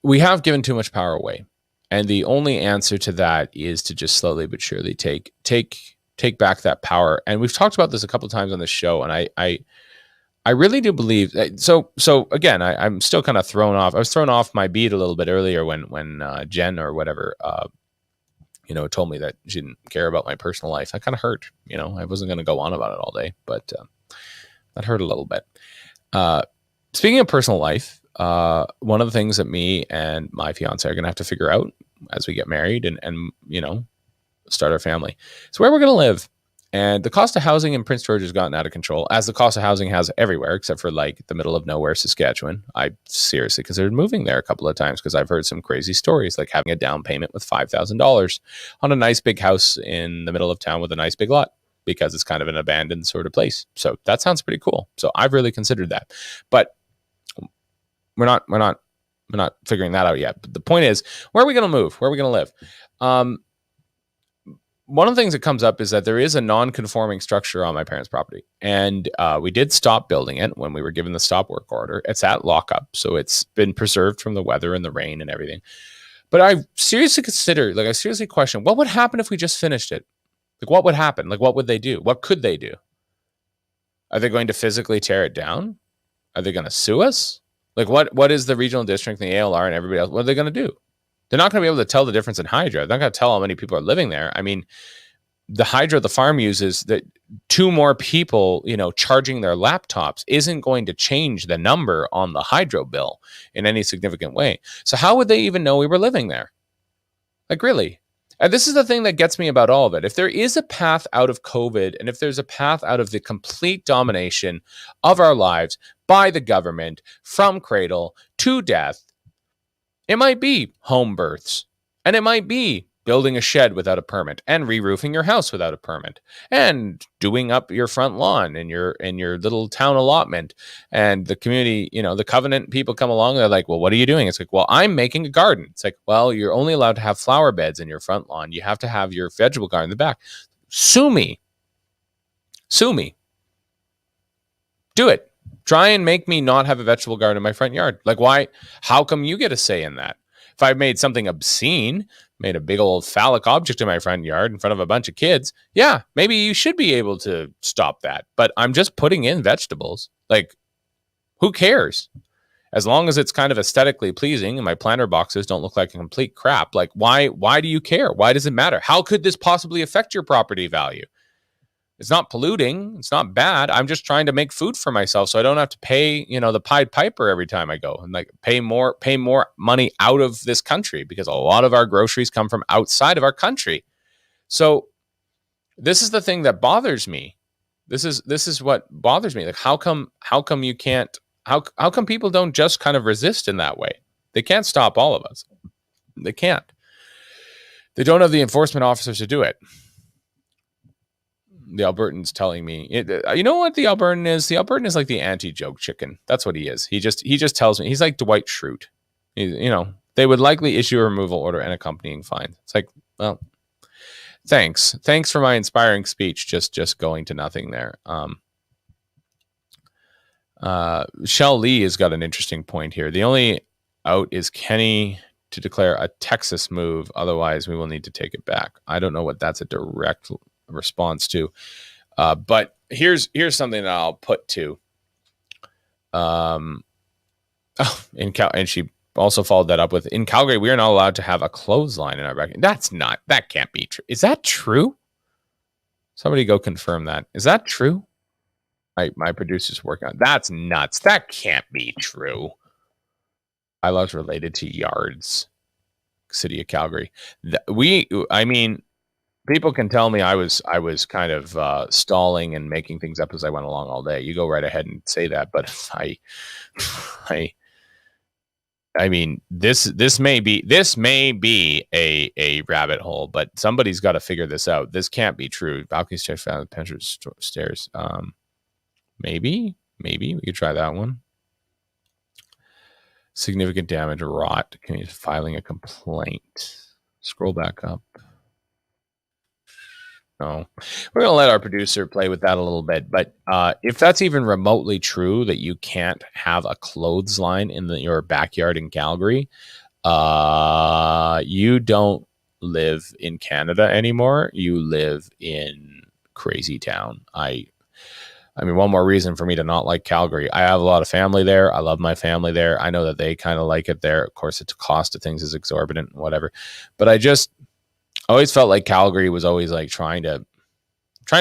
We have given too much power away. And the only answer to that is to just slowly but surely take back that power. And we've talked about this a couple of times on the show, and I really do believe that, so again, I'm still kind of thrown off. I was thrown off my beat a little bit earlier when Jen or whatever, told me that she didn't care about my personal life. That kind of hurt. I wasn't going to go on about it all day, but that hurt a little bit. Speaking of personal life, one of the things that me and my fiance are going to have to figure out as we get married and start our family is where we're going to live. And the cost of housing in Prince George has gotten out of control, as the cost of housing has everywhere, except for like the middle of nowhere, Saskatchewan. I seriously considered moving there a couple of times because I've heard some crazy stories, like having a down payment with $5,000 on a nice big house in the middle of town with a nice big lot, because it's kind of an abandoned sort of place. So that sounds pretty cool. So I've really considered that, but we're not figuring that out yet. But the point is, where are we going to move? Where are we going to live? One of the things that comes up is that there is a non-conforming structure on my parents' property. And we did stop building it when we were given the stop work order. It's at lockup, so it's been preserved from the weather and the rain and everything. But I seriously question, what would happen if we just finished it? Like, what would happen? Like, what would they do? What could they do? Are they going to physically tear it down? Are they going to sue us? Like, what is the regional district and the ALR and everybody else? What are they going to do? They're not going to be able to tell the difference in hydro. They're not going to tell how many people are living there. I mean, the hydro the farm uses, that 2 more people, charging their laptops isn't going to change the number on the hydro bill in any significant way. So how would they even know we were living there? Like, really? And this is the thing that gets me about all of it. If there is a path out of COVID, and if there's a path out of the complete domination of our lives by the government from cradle to death, it might be home births, and it might be building a shed without a permit and re-roofing your house without a permit and doing up your front lawn in your little town allotment. And the community, the covenant people come along. They're like, well, what are you doing? It's like, well, I'm making a garden. It's like, well, you're only allowed to have flower beds in your front lawn. You have to have your vegetable garden in the back. Sue me. Do it. Try and make me not have a vegetable garden in my front yard. Like, why? How come you get a say in that? If I made something obscene, made a big old phallic object in my front yard in front of a bunch of kids, yeah, maybe you should be able to stop that. But I'm just putting in vegetables. Like, who cares? As long as it's kind of aesthetically pleasing and my planter boxes don't look like a complete crap, like, why do you care? Why does it matter? How could this possibly affect your property value? It's not polluting. It's not bad. I'm just trying to make food for myself so I don't have to pay, the Pied Piper every time I go, and like pay more money out of this country, because a lot of our groceries come from outside of our country. So this is the thing that bothers me. This is what bothers me. Like, how come you can't, how come people don't just kind of resist in that way? They can't stop all of us. They can't. They don't have the enforcement officers to do it. The Albertan's telling me, you know what the Albertan is? The Albertan is like the anti-joke chicken. That's what he is. He just tells me, he's like Dwight Schrute. They would likely issue a removal order and accompanying fine. It's like, well, thanks for my inspiring speech. Just going to nothing there. Shell Lee has got an interesting point here. The only out is Kenny to declare a Texas move. Otherwise, we will need to take it back. I don't know what that's a direct response to. But here's something that I'll put to. And she also followed that up with, in Calgary, we are not allowed to have a clothesline in our backyard. That can't be true. Is that true? Somebody go confirm that. Is that true? My producer's working on it. That's nuts. That can't be true. Bylaws related to yards. City of Calgary. People can tell me I was kind of stalling and making things up as I went along all day. You go right ahead and say that, but I mean, this may be a rabbit hole, but somebody's got to figure this out. This can't be true. Balconies check found stairs. Maybe we could try that one. Significant damage, rot. Filing a complaint. Scroll back up. No, we're going to let our producer play with that a little bit. But if that's even remotely true, that you can't have a clothesline in your backyard in Calgary, you don't live in Canada anymore. You live in crazy town. I mean, one more reason for me to not like Calgary. I have a lot of family there. I love my family there. I know that they kind of like it there. Of course, the cost of things is exorbitant and whatever. But I just always felt like Calgary was always like trying to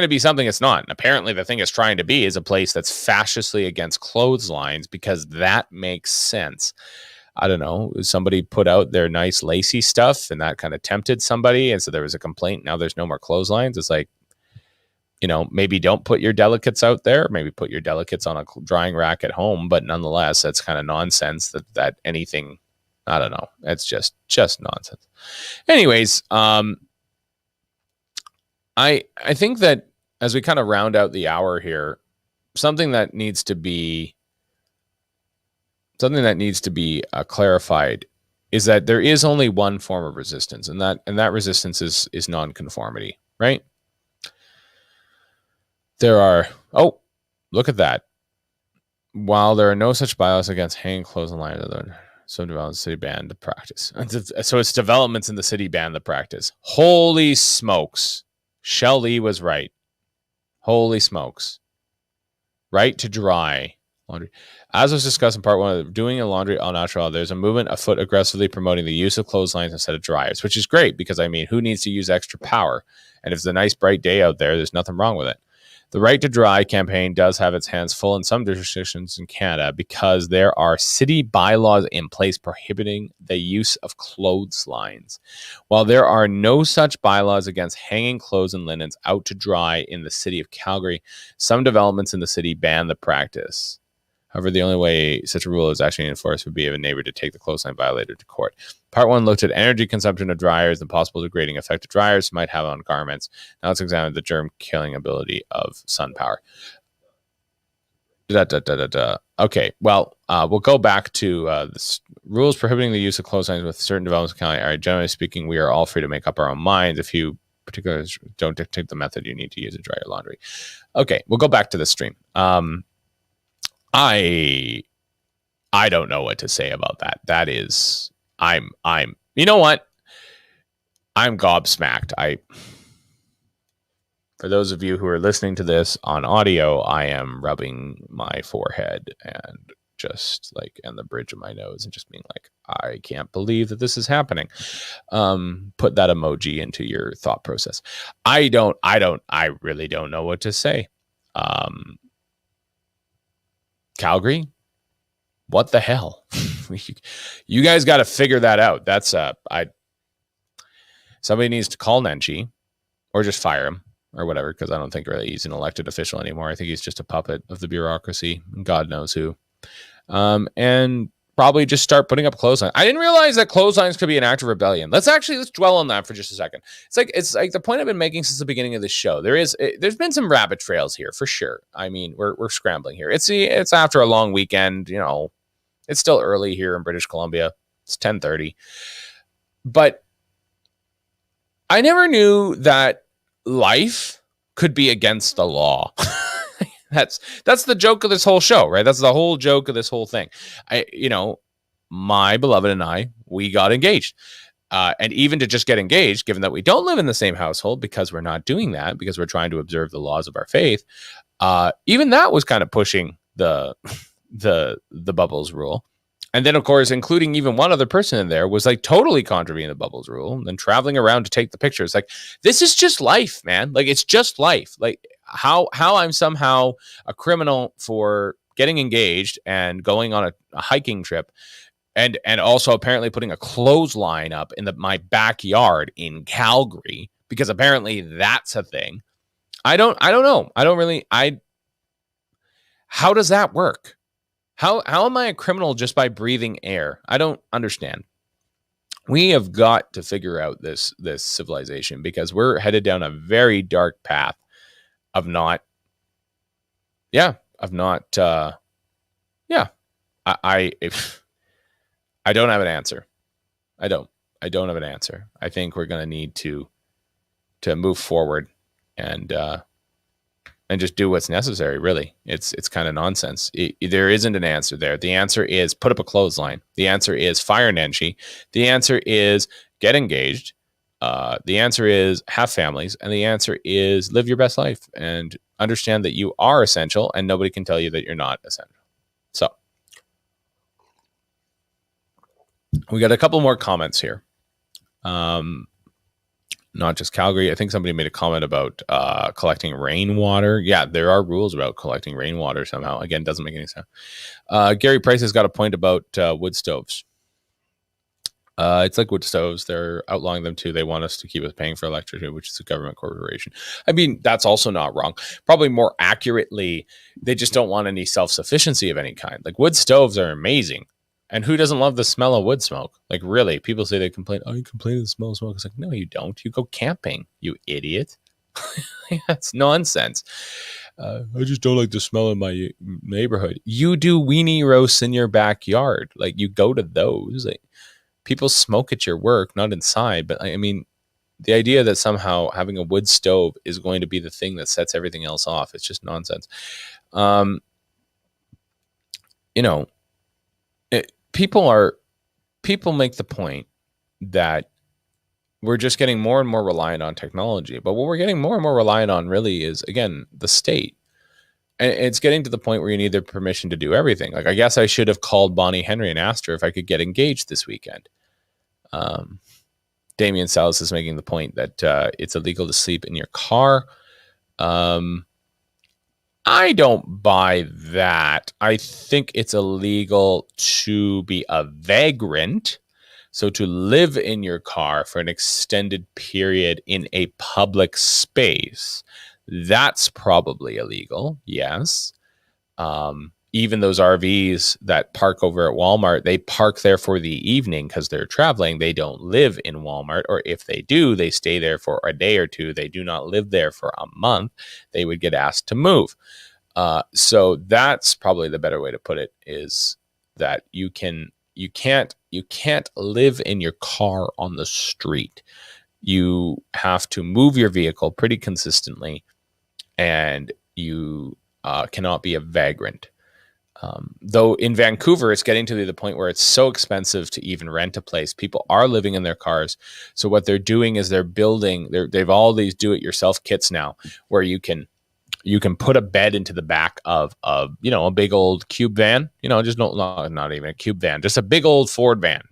be something it's not. And apparently the thing it's trying to be is a place that's fascistly against clotheslines, because that makes sense. I don't know. Somebody put out their nice lacy stuff and that kind of tempted somebody. And so there was a complaint. Now there's no more clotheslines. It's like, maybe don't put your delicates out there. Maybe put your delicates on a drying rack at home. But nonetheless, that's kind of nonsense that anything, I don't know. It's just nonsense. Anyways, I think that as we kind of round out the hour here, something that needs to be clarified is that there is only one form of resistance, and that resistance is nonconformity, right? There are, look at that. While there are no such bylaws against hanging clothes in line, some developments in the city ban the practice. So it's developments in the city ban the practice. Holy smokes. Shelley was right. Holy smokes. Right to dry laundry. As was discussed in part one of doing a laundry au naturel, there's a movement afoot aggressively promoting the use of clotheslines instead of dryers, which is great because, who needs to use extra power? And if it's a nice bright day out there's nothing wrong with it. The Right to Dry campaign does have its hands full in some jurisdictions in Canada because there are city bylaws in place prohibiting the use of clotheslines. While there are no such bylaws against hanging clothes and linens out to dry in the city of Calgary, some developments in the city ban the practice. However, the only way such a rule is actually enforced would be if a neighbor to take the clothesline violator to court. Part one looked at energy consumption of dryers and possible degrading effect of dryers might have on garments. Now let's examine the germ-killing ability of sun power. Okay, well, we'll go back to the rules prohibiting the use of clotheslines with certain developments in County. All right, generally speaking, we are all free to make up our own minds. If you particularly don't dictate the method you need to use to dry your laundry. Okay, we'll go back to the stream. I don't know what to say about that. That is, you know what? I'm gobsmacked. For those of you who are listening to this on audio, I am rubbing my forehead and the bridge of my nose and just being like, I can't believe that this is happening. Put that emoji into your thought process. I really don't know what to say. Calgary, what the hell? You guys got to figure that out. That's somebody needs to call Nenshi or just fire him or whatever, because I don't think really he's an elected official anymore. I think he's just a puppet of the bureaucracy, God knows who. And probably just start putting up clotheslines. I didn't realize that clotheslines could be an act of rebellion. Let's dwell on that for just a second. It's like the point I've been making since the beginning of the show. There's been some rabbit trails here for sure. We're scrambling here. It's after a long weekend, it's still early here in British Columbia. It's 10:30. But I never knew that life could be against the law. That's the joke of this whole show, right? That's the whole joke of this whole thing. my beloved and I, we got engaged. And even to just get engaged, given that we don't live in the same household, because we're not doing that, because we're trying to observe the laws of our faith, even that was kind of pushing the Bubbles rule. And then, of course, including even one other person in there was like totally contravening the Bubbles rule, and then traveling around to take the pictures. Like, this is just life, man. Like, it's just life. Like, how I'm somehow a criminal for getting engaged and going on a hiking trip, and also apparently putting a clothesline up in my backyard in Calgary, because apparently that's a thing. I don't know. How does that work? How am I a criminal just by breathing air? I don't understand. We have got to figure out this civilization, because we're headed down a very dark path of not. I don't have an answer. I don't have an answer. I think we're going to need to move forward and just do what's necessary. Really, it's kind of nonsense. There isn't an answer there. The answer is put up a clothesline. The answer is fire Nenshi. The answer is get engaged. The answer is have families, and the answer is live your best life and understand that you are essential, and nobody can tell you that you're not essential. So we got a couple more comments here. Not just Calgary. I think somebody made a comment about collecting rainwater. Yeah, there are rules about collecting rainwater somehow. Again, doesn't make any sense. Gary Price has got a point about wood stoves. It's like wood stoves. They're outlawing them too. They want us to keep us paying for electricity, which is a government corporation. I mean, that's also not wrong. Probably more accurately, they just don't want any self-sufficiency of any kind. Like, wood stoves are amazing. And who doesn't love the smell of wood smoke? Like, really, people say they complain. Oh, you complain of the smell of smoke. It's like, no, you don't. You go camping, you idiot. That's nonsense. I just don't like the smell in my neighborhood. You do weenie roasts in your backyard. Like, you go to those. Like, people smoke at your work, not inside. But I mean, the idea that somehow having a wood stove is going to be the thing that sets everything else off, it's just nonsense. People make the point that we're just getting more and more reliant on technology. But what we're getting more and more reliant on really is, again, the state. And it's getting to the point where you need their permission to do everything. Like, I guess I should have called Bonnie Henry and asked her if I could get engaged this weekend. Damian Salas is making the point that it's illegal to sleep in your car. I don't buy that. I think it's illegal to be a vagrant. So to live in your car for an extended period in a public space, that's probably illegal. Yes. Even those RVs that park over at Walmart, they park there for the evening because they're traveling. They don't live in Walmart, or if they do, they stay there for a day or two. They do not live there for a month. They would get asked to move. So that's probably the better way to put it, is that you can't live in your car on the street. You have to move your vehicle pretty consistently, and you cannot be a vagrant. Though in Vancouver, it's getting to the point where it's so expensive to even rent a place. People are living in their cars. So what they're doing is they've all these do-it-yourself kits now, where you can put a bed into the back of a big old cube van, just not even a cube van, just a big old Ford van,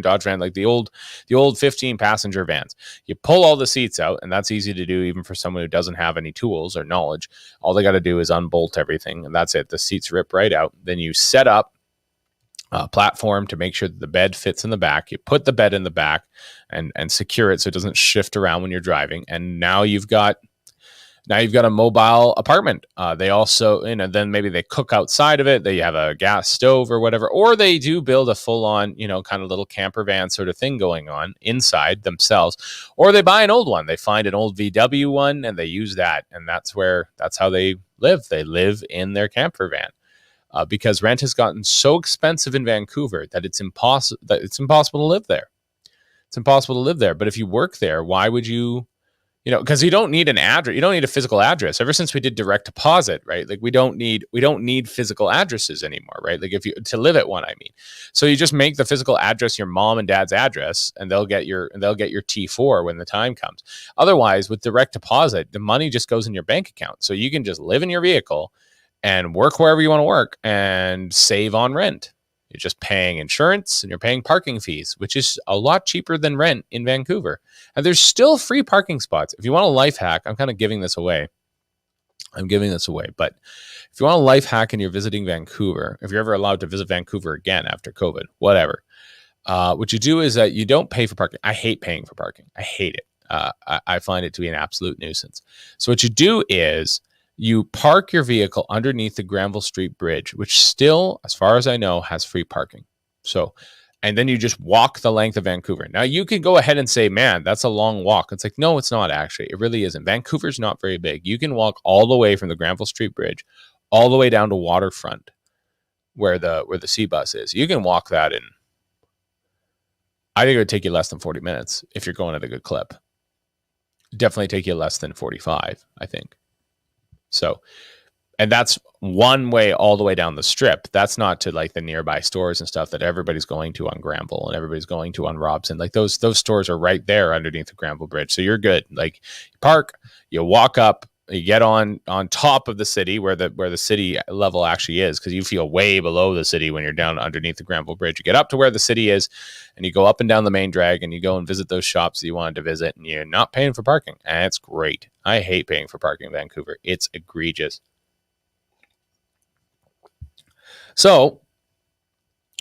Dodge van, like the old 15 passenger vans. You pull all the seats out, and that's easy to do even for someone who doesn't have any tools or knowledge. All they got to do is unbolt everything, and that's it. The seats rip right out. Then you set up a platform to make sure that the bed fits in the back. You put the bed in the back and secure it so it doesn't shift around when you're driving. And now you've got a mobile apartment. They also, then maybe they cook outside of it. They have a gas stove or whatever, or they do build a full on, kind of little camper van sort of thing going on inside themselves, or they buy an old one. They find an old VW one and they use that. And that's how they live. They live in their camper van. Because rent has gotten so expensive in Vancouver that it's impossible to live there. It's impossible to live there. But if you work there, why would you because you don't need an address. You don't need a physical address. Ever since we did direct deposit, right? Like we don't need physical addresses anymore, right? Like if you to live at one, I mean. So you just make the physical address your mom and dad's address, and they'll get your T4 when the time comes. Otherwise, with direct deposit, the money just goes in your bank account. So you can just live in your vehicle and work wherever you want to work and save on rent. You're just paying insurance and you're paying parking fees, which is a lot cheaper than rent in Vancouver. And there's still free parking spots. If you want a life hack, I'm kind of giving this away. But if you want a life hack and you're visiting Vancouver, if you're ever allowed to visit Vancouver again after COVID, whatever, what you do is that you don't pay for parking. I hate paying for parking. I hate it. I find it to be an absolute nuisance. So what you do is you park your vehicle underneath the Granville Street Bridge, which still, as far as I know, has free parking. So, and then you just walk the length of Vancouver. Now, you can go ahead and say, man, that's a long walk. It's like, no, it's not actually. It really isn't. Vancouver's not very big. You can walk all the way from the Granville Street Bridge all the way down to Waterfront where the sea bus is. You can walk that in, I think it would take you less than 40 minutes if you're going at a good clip. Definitely take you less than 45, I think. So, and that's one way all the way down the strip. That's not to like the nearby stores and stuff that everybody's going to on Granville and everybody's going to on Robson. Like those stores are right there underneath the Granville Bridge. So you're good. Like you park, you walk up, you get on top of the city where the city level actually is, because you feel way below the city when you're down underneath the Granville Bridge. You get up to where the city is and you go up and down the main drag and you go and visit those shops that you wanted to visit, and you're not paying for parking. And it's great. I hate paying for parking in Vancouver. It's egregious. So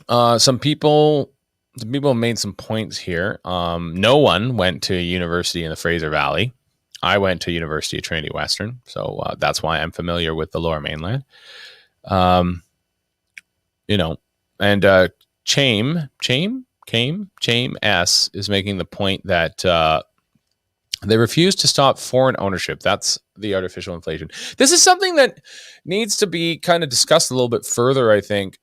some people made some points here. No one went to university in the Fraser Valley. I went to University of Trinity Western, so that's why I'm familiar with the Lower Mainland. And Chame S is making the point that they refuse to stop foreign ownership. That's the artificial inflation. This is something that needs to be kind of discussed a little bit further, I think.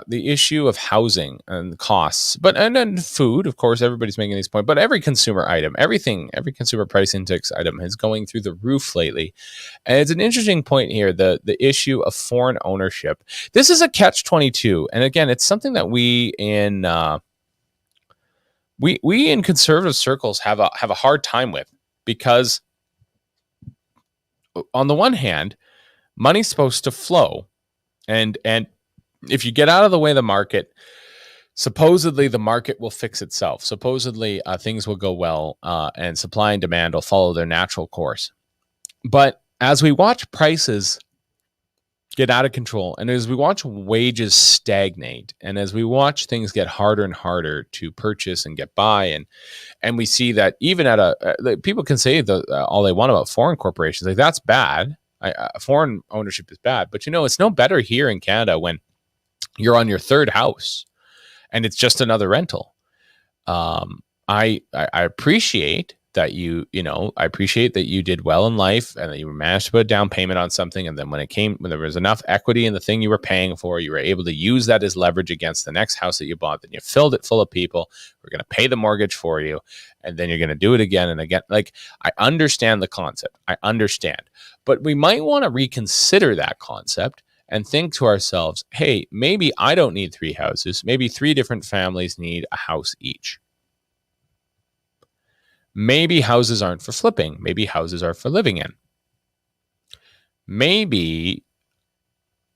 The issue of housing and costs, and then food, of course, everybody's making these points, but every consumer item, every consumer price index item is going through the roof lately. And it's an interesting point here, the issue of foreign ownership. This is a catch-22. And again, it's something that we in conservative circles have a hard time with, because on the one hand, money's supposed to flow, and if you get out of the way of the market, supposedly the market will fix itself. Supposedly things will go well, and supply and demand will follow their natural course. But as we watch prices get out of control, and as we watch wages stagnate, and as we watch things get harder and harder to purchase and get by, and we see that even at people can say all they want about foreign corporations, like that's bad. Foreign ownership is bad, but it's no better here in Canada when you're on your third house and it's just another rental. I appreciate that I appreciate that you did well in life and that you managed to put a down payment on something. And then when there was enough equity in the thing you were paying for, you were able to use that as leverage against the next house that you bought. Then you filled it full of people who are going to pay the mortgage for you. And then you're going to do it again and again. Like, I understand the concept. I understand. But we might want to reconsider that concept and think to ourselves, hey, maybe I don't need 3 houses. Maybe 3 different families need a house each. Maybe houses aren't for flipping. Maybe houses are for living in. Maybe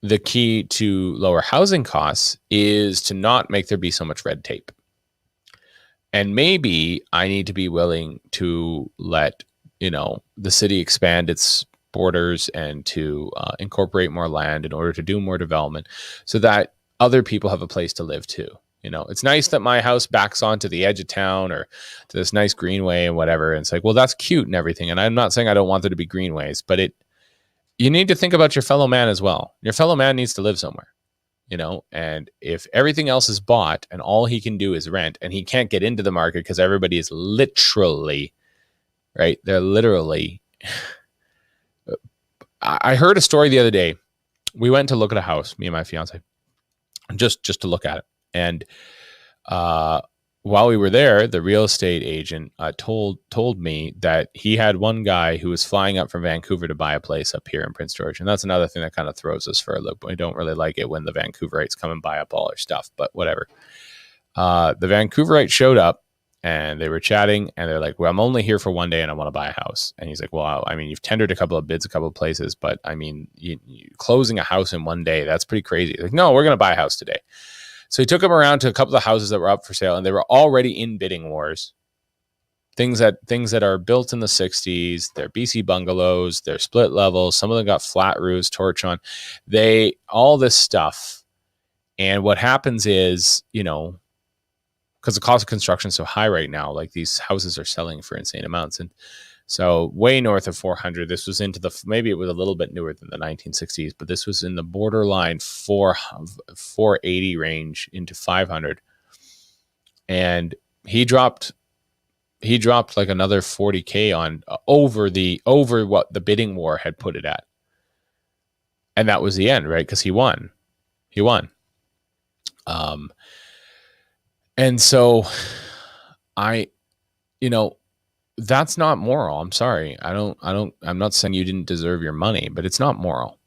the key to lower housing costs is to not make there be so much red tape. And maybe I need to be willing to let, the city expand its borders and to incorporate more land in order to do more development so that other people have a place to live too. It's nice that my house backs onto the edge of town or to this nice greenway and whatever. And it's like, well, that's cute and everything. And I'm not saying I don't want there to be greenways, but you need to think about your fellow man as well. Your fellow man needs to live somewhere, and if everything else is bought and all he can do is rent and he can't get into the market because everybody is literally, right? They're literally, I heard a story the other day. We went to look at a house, me and my fiance, just to look at it. And while we were there, the real estate agent told me that he had one guy who was flying up from Vancouver to buy a place up here in Prince George, and that's another thing that kind of throws us for a loop. We don't really like it when the Vancouverites come and buy up all our stuff, but whatever. The Vancouverite showed up, and they were chatting, and they're like, "Well, I'm only here for one day, and I want to buy a house." And he's like, "Well, I mean, you've tendered a couple of bids, a couple of places, but I mean, you closing a house in one day—that's pretty crazy." He's like, "No, we're going to buy a house today." So he took them around to a couple of houses that were up for sale, and they were already in bidding wars. Things that are built in the 60s, they're BC bungalows, they're split levels. Some of them got flat roofs, torch on. All this stuff. And what happens is, because the cost of construction is so high right now, like these houses are selling for insane amounts. And so way north of 400, this was maybe it was a little bit newer than the 1960s, but this was in the borderline 480 range into 500. And he dropped like another 40K on over what the bidding war had put it at. And that was the end, right? Because he won. And so that's not moral. I'm sorry. I'm not saying you didn't deserve your money, but it's not moral.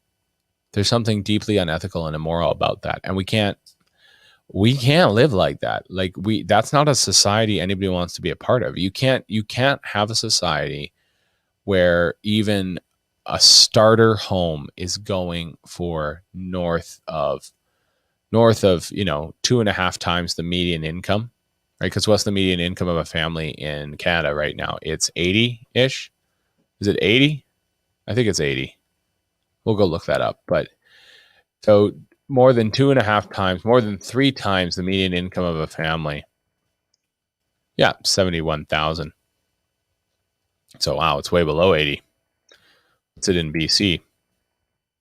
There's something deeply unethical and immoral about that. And we can't live like that. Like that's not a society anybody wants to be a part of. You can't have a society where even a starter home is going for north of 2.5 times the median income. Right, because what's the median income of a family in Canada right now? It's 80-ish. Is it 80? I think it's 80. We'll go look that up. But so more than 2.5 times, more than 3 times the median income of a family. Yeah, 71,000. So wow, it's way below 80. What's it in BC?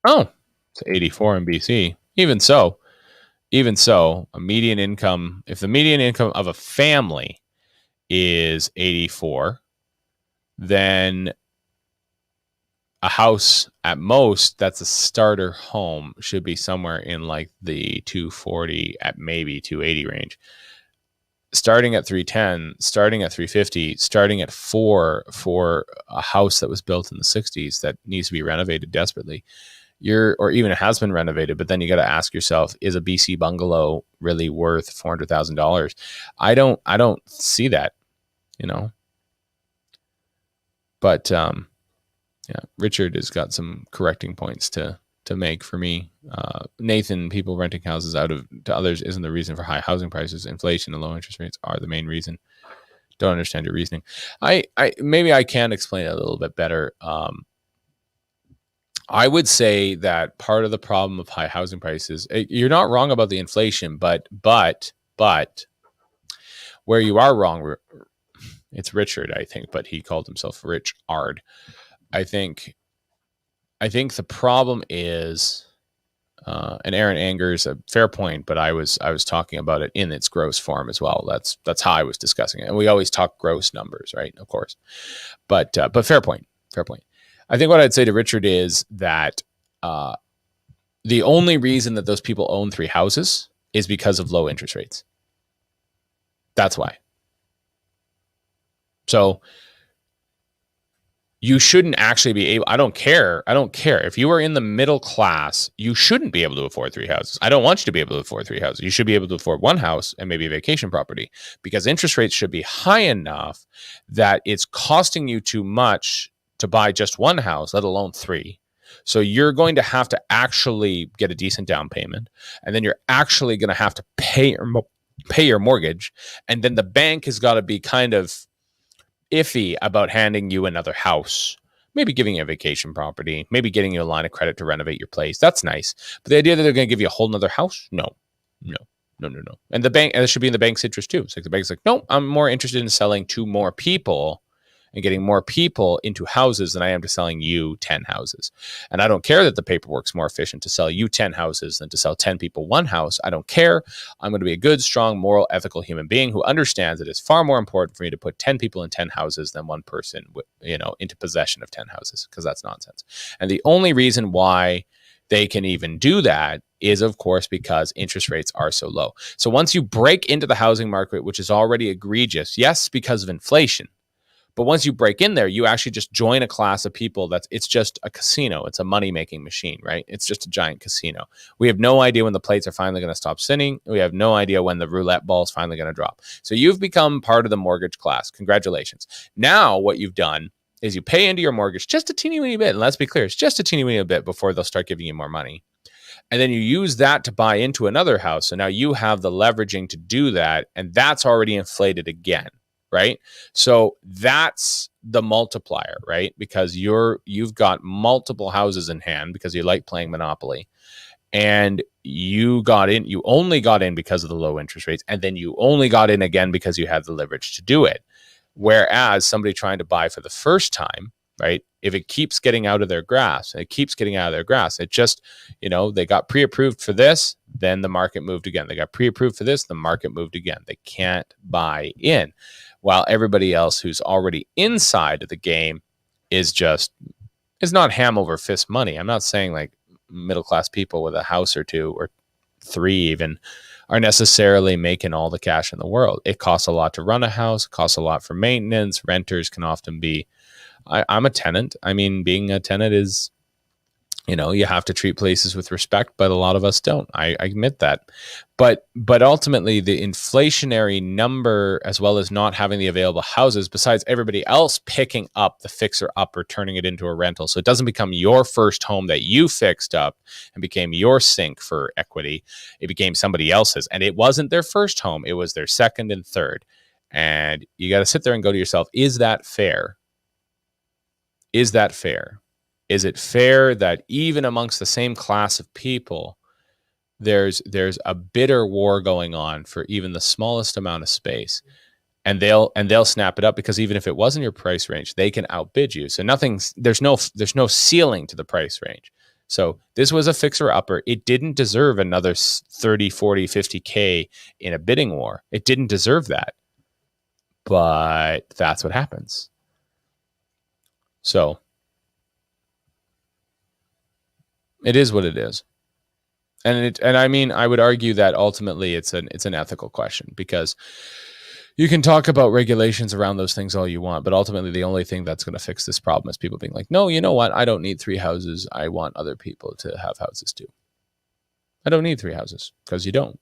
Oh, it's 84 in BC. Even so, a median income, if the median income of a family is 84, then a house at most that's a starter home should be somewhere in like the 240 at maybe 280 range. Starting at 310, starting at 350, starting at 4 for a house that was built in the 60s that needs to be renovated desperately. Or even it has been renovated, but then you got to ask yourself, is a BC bungalow really worth $400,000? I don't see that, But Richard has got some correcting points to make for me. Nathan, people renting houses out to others isn't the reason for high housing prices. Inflation and low interest rates are the main reason. Don't understand your reasoning. Maybe I can explain it a little bit better. I would say that part of the problem of high housing prices, you're not wrong about the inflation, but where you are wrong, it's Richard, I think, but he called himself Rich Ard. I think the problem is, and Aaron Angers, a fair point, but I was talking about it in its gross form as well. That's how I was discussing it, and we always talk gross numbers, right? Of course, but fair point. I think what I'd say to Richard is that the only reason that those people own 3 houses is because of low interest rates. That's why. So you shouldn't actually be able, I don't care. If you are in the middle class, you shouldn't be able to afford 3 houses. I don't want you to be able to afford 3 houses. You should be able to afford 1 house and maybe a vacation property, because interest rates should be high enough that it's costing you too much to buy just 1 house, let alone 3. So you're going to have to actually get a decent down payment, and then you're actually going to have to pay your mortgage, and then the bank has got to be kind of iffy about handing you another house, maybe giving you a vacation property, maybe getting you a line of credit to renovate your place. That's nice. But the idea that they're going to give you a whole nother house, no. And the bank, and it should be in the bank's interest too. It's like the bank's like, no, I'm more interested in selling to more people and getting more people into houses than I am to selling you 10 houses. And I don't care that the paperwork's more efficient to sell you 10 houses than to sell 10 people 1 house. I don't care. I'm going to be a good, strong, moral, ethical human being who understands that it's far more important for me to put 10 people in 10 houses than 1 person, into possession of 10 houses, because that's nonsense. And the only reason why they can even do that is, of course, because interest rates are so low. So once you break into the housing market, which is already egregious, yes, because of inflation, but once you break in there, you actually just join a class of people it's just a casino. It's a money-making machine, right? It's just a giant casino. We have no idea when the plates are finally going to stop spinning. We have no idea when the roulette ball is finally going to drop. So you've become part of the mortgage class. Congratulations. Now what you've done is you pay into your mortgage just a teeny weeny bit. And let's be clear, it's just a teeny weeny bit before they'll start giving you more money. And then you use that to buy into another house. So now you have the leveraging to do that. And that's already inflated again. Right. So that's the multiplier, right? Because you've got multiple houses in hand because you like playing Monopoly, and you only got in because of the low interest rates. And then you only got in again because you had the leverage to do it. Whereas somebody trying to buy for the first time, right? If it keeps getting out of their grasp, it just, they got pre-approved for this, then the market moved again. They got pre-approved for this, the market moved again. They can't buy in. While everybody else who's already inside of the game is not ham over fist money. I'm not saying like middle-class people with a house or two or three even are necessarily making all the cash in the world. It costs a lot to run a house, it costs a lot for maintenance. Renters can often be, I'm a tenant. I mean, being a tenant is, you have to treat places with respect, but a lot of us don't. I admit that. But ultimately, the inflationary number, as well as not having the available houses, besides everybody else picking up the fixer up or turning it into a rental, so it doesn't become your first home that you fixed up and became your sink for equity. It became somebody else's, and it wasn't their first home. It was their second and third. And you got to sit there and go to yourself, is that fair? Is that fair? Is it fair that even amongst the same class of people, there's a bitter war going on for even the smallest amount of space, and they'll snap it up because even if it wasn't your price range, they can outbid you. So there's no ceiling to the price range. So this was a fixer upper. It didn't deserve another 30, 40, 50K in a bidding war. It didn't deserve that. But that's what happens. So it is what it is. And I mean, I would argue that ultimately it's an ethical question, because you can talk about regulations around those things all you want, but ultimately the only thing that's going to fix this problem is people being like, no, you know what? I don't need 3 houses. I want other people to have houses too. I don't need 3 houses, because you don't.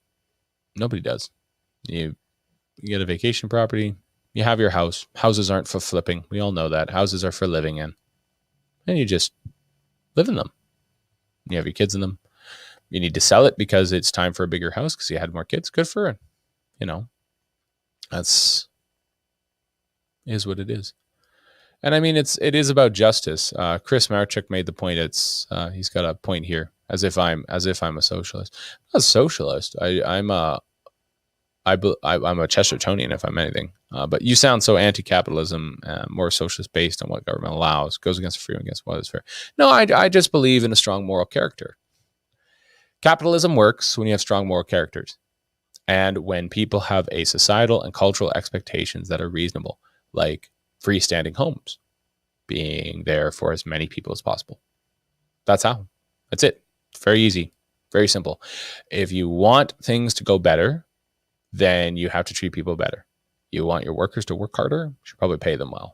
Nobody does. You get a vacation property. You have your house. Houses aren't for flipping. We all know that. Houses are for living in. And you just live in them. You have your kids in them. You need to sell it because it's time for a bigger house because you had more kids. Good for it. That's is what it is. And I mean, it is about justice. Chris Marchuk made the point. He's got a point here, as if I'm a socialist. I'm not a socialist. I'm a Chestertonian, if I'm anything. But you sound so anti-capitalism, more socialist based on what government allows, goes against freedom, against what is fair. No, I just believe in a strong moral character. Capitalism works when you have strong moral characters, and when people have a societal and cultural expectations that are reasonable, like freestanding homes being there for as many people as possible. That's it. It's very easy, very simple. If you want things to go better, then you have to treat people better. You want your workers to work harder, you should probably pay them well.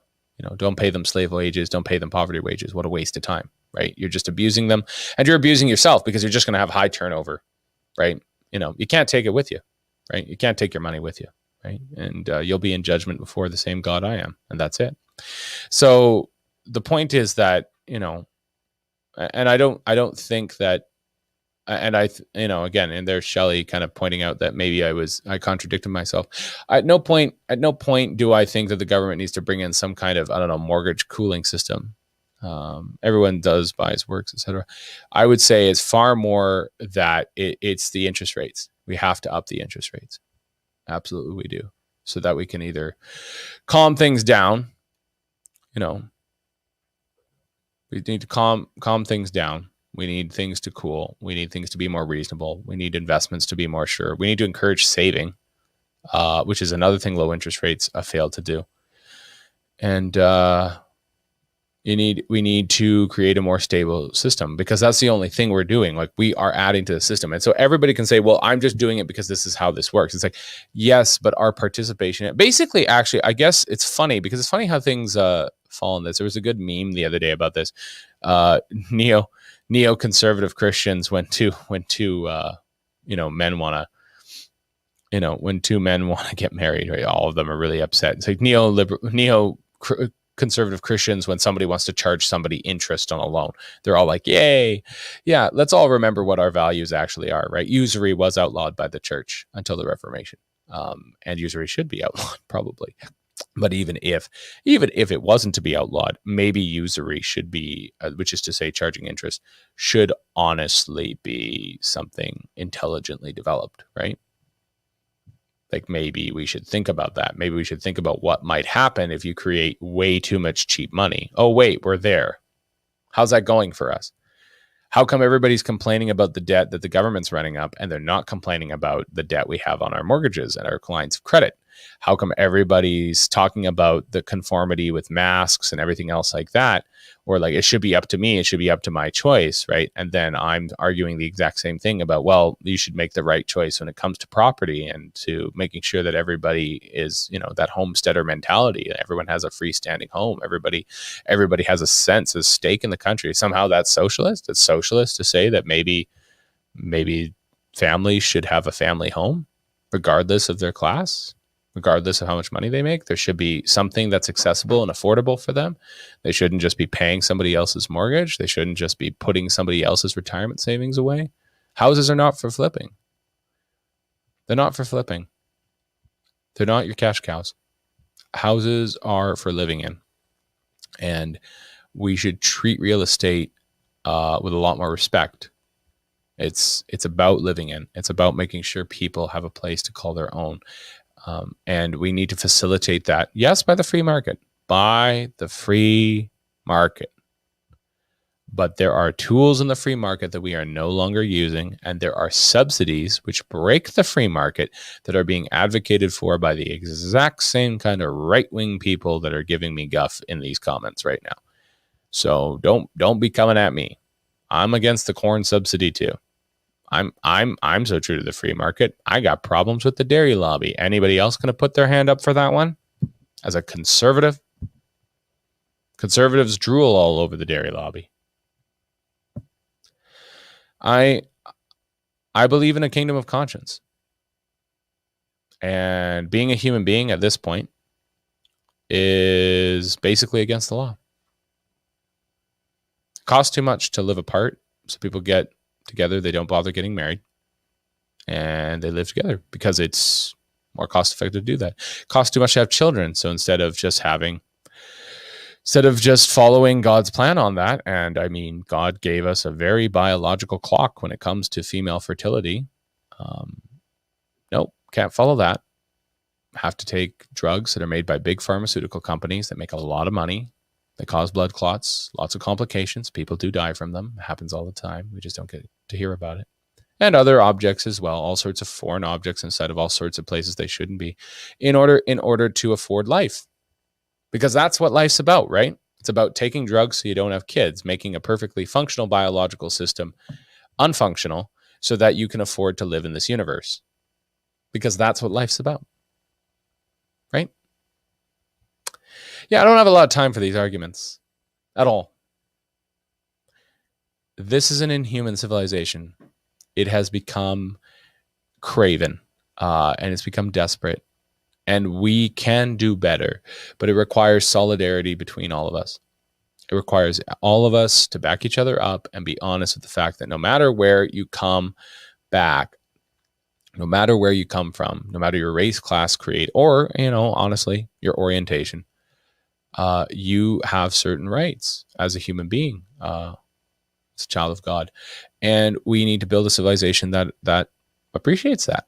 Don't pay them slave wages, don't pay them poverty wages. What a waste of time, right? You're just abusing them, and you're abusing yourself because you're just going to have high turnover, right? You can't take it with you, right? You can't take your money with you, right? And you'll be in judgment before the same God I am, and that's it. So the point is that, and I don't think that, and again, and there's Shelley kind of pointing out that maybe I contradicted myself. At no point do I think that the government needs to bring in some kind of, mortgage cooling system. Everyone does by his works, etc. I would say it's far more that it's the interest rates. We have to up the interest rates. Absolutely, we do, so that we can either calm things down. We need to calm things down. We need things to cool. We need things to be more reasonable. We need investments to be more sure. We need to encourage saving, which is another thing low interest rates fail to do. And We need to create a more stable system, because that's the only thing we're doing. Like, we are adding to the system. And so everybody can say, well, I'm just doing it because this is how this works. It's like, yes, but our participation, basically, actually, I guess it's funny, because it's funny how things fall in this. There was a good meme the other day about this. Uh, neo Neoconservative Christians, when two men want to, when two men want to get married, right? All of them are really upset. It's like neo conservative Christians, when somebody wants to charge somebody interest on a loan, they're all like, yay. Yeah, let's all remember what our values actually are, right? Usury was outlawed by the church until the Reformation. And usury should be outlawed, probably. But even if it wasn't to be outlawed, maybe usury should be, which is to say charging interest, should honestly be something intelligently developed, right? Like, maybe we should think about that. Maybe we should think about what might happen if you create way too much cheap money. Oh, wait, we're there. How's that going for us? How come everybody's complaining about the debt that the government's running up, and they're not complaining about the debt we have on our mortgages and our lines of credit? How come everybody's talking about the conformity with masks and everything else like that? Or like, it should be up to me, it should be up to my choice, right? And then I'm arguing the exact same thing about, well, you should make the right choice when it comes to property and to making sure that everybody is, that homesteader mentality. Everyone has a freestanding home. Everybody has a sense of stake in the country. Somehow that's socialist. It's socialist to say that maybe families should have a family home, regardless of their class, regardless of how much money they make. There should be something that's accessible and affordable for them. They shouldn't just be paying somebody else's mortgage. They shouldn't just be putting somebody else's retirement savings away. Houses are not for flipping. They're not for flipping. They're not your cash cows. Houses are for living in. And we should treat real estate with a lot more respect. It's about living in. It's about making sure people have a place to call their own. And we need to facilitate that, yes, by the free market. But there are tools in the free market that we are no longer using, and there are subsidies which break the free market that are being advocated for by the exact same kind of right-wing people that are giving me guff in these comments right now. So don't be coming at me. I'm against the corn subsidy too. I'm so true to the free market. I got problems with the dairy lobby. Anybody else going to put their hand up for that one? As a conservative, conservatives drool all over the dairy lobby. I believe in a kingdom of conscience. And being a human being at this point is basically against the law. It costs too much to live apart, so people get together. They don't bother getting married, and they live together because it's more cost effective to do that. It costs too much to have children, so instead of just following God's plan on that, and I mean, God gave us a very biological clock when it comes to female fertility. Nope, can't follow that. Have to take drugs that are made by big pharmaceutical companies that make a lot of money. They cause blood clots, lots of complications. People do die from them. It happens all the time. We just don't get to hear about it. And other objects as well, all sorts of foreign objects inside of all sorts of places they shouldn't be, in order to afford life. Because that's what life's about, right? It's about taking drugs so you don't have kids, making a perfectly functional biological system unfunctional so that you can afford to live in this universe. Because that's what life's about, right? Yeah, I don't have a lot of time for these arguments at all. This is an inhuman civilization. It has become craven, and it's become desperate. And we can do better, but it requires solidarity between all of us. It requires all of us to back each other up and be honest with the fact that no matter where you come back, no matter where you come from, no matter your race, class, creed, or, honestly, your orientation, you have certain rights as a human being, as a child of God. And we need to build a civilization that appreciates that.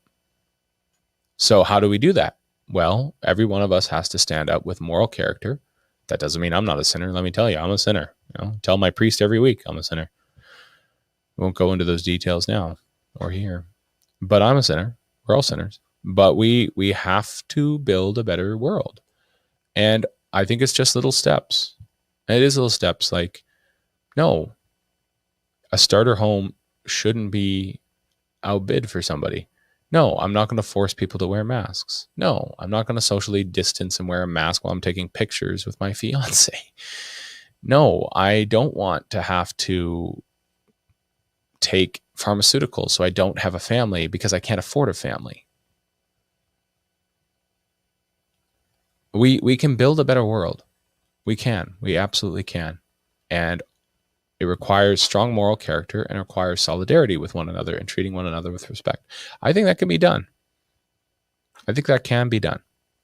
So how do we do that? Well, every one of us has to stand up with moral character. That doesn't mean I'm not a sinner. Let me tell you, I'm a sinner. Tell my priest every week I'm a sinner. I won't go into those details now or here. But I'm a sinner. We're all sinners. But we have to build a better world. And I think it's just little steps. And it is little steps like, no, a starter home shouldn't be outbid for somebody. No, I'm not going to force people to wear masks. No, I'm not going to socially distance and wear a mask while I'm taking pictures with my fiance. No, I don't want to have to take pharmaceuticals so I don't have a family because I can't afford a family. We can build a better world. We can. We absolutely can. And it requires strong moral character and requires solidarity with one another and treating one another with respect. I think that can be done. I think that can be done.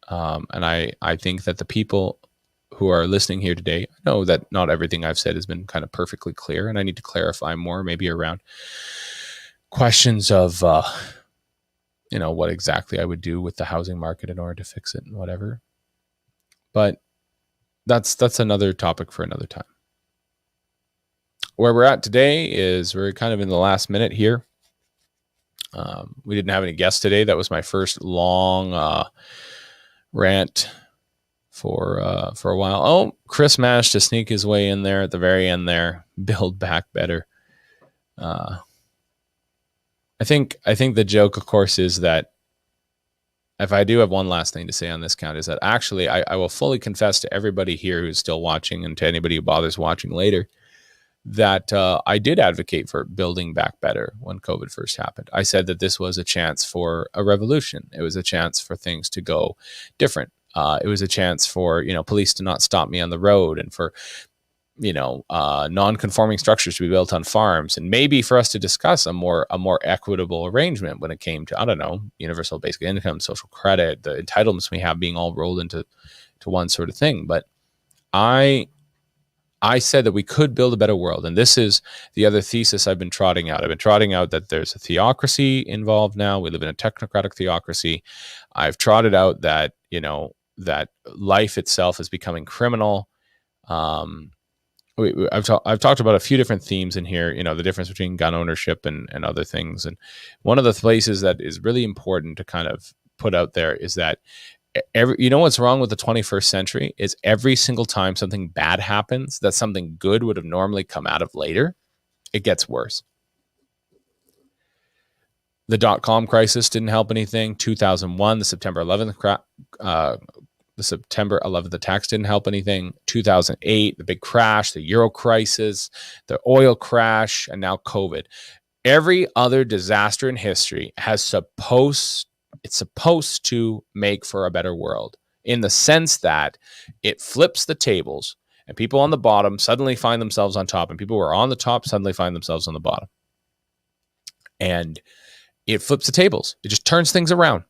And I think that the people who are listening here today know that not everything I've said has been kind of perfectly clear, and I need to clarify more, maybe around questions of, what exactly I would do with the housing market in order to fix it and whatever. But that's another topic for another time. Where we're at today is we're kind of in the last minute here. We didn't have any guests today. That was my first long rant for a while. Oh, Chris managed to sneak his way in there at the very end there. Build back better. I think the joke, of course, is that if I do have one last thing to say on this count, is that actually I will fully confess to everybody here who's still watching and to anybody who bothers watching later that I did advocate for building back better when COVID first happened. I said that this was a chance for a revolution. It was a chance for things to go different. It was a chance for, police to not stop me on the road and for, non-conforming structures to be built on farms, and maybe for us to discuss a more equitable arrangement when it came to, I don't know, universal basic income, social credit, the entitlements we have being all rolled into one sort of thing. But I said that we could build a better world. And this is the other thesis I've been trotting out. I've been trotting out that there's a theocracy involved now. We live in a technocratic theocracy. I've trotted out that, that life itself is becoming criminal. I've talked about a few different themes in here, the difference between gun ownership and other things. And one of the places that is really important to kind of put out there is that what's wrong with the 21st century is every single time something bad happens that something good would have normally come out of later, it gets worse. The dot-com crisis didn't help anything. 2001, the September 11th attacks didn't help anything. 2008, the big crash, the Euro crisis, the oil crash, and now COVID. Every other disaster in history it's supposed to make for a better world, in the sense that it flips the tables and people on the bottom suddenly find themselves on top, and people who are on the top suddenly find themselves on the bottom. And it flips the tables. It just turns things around.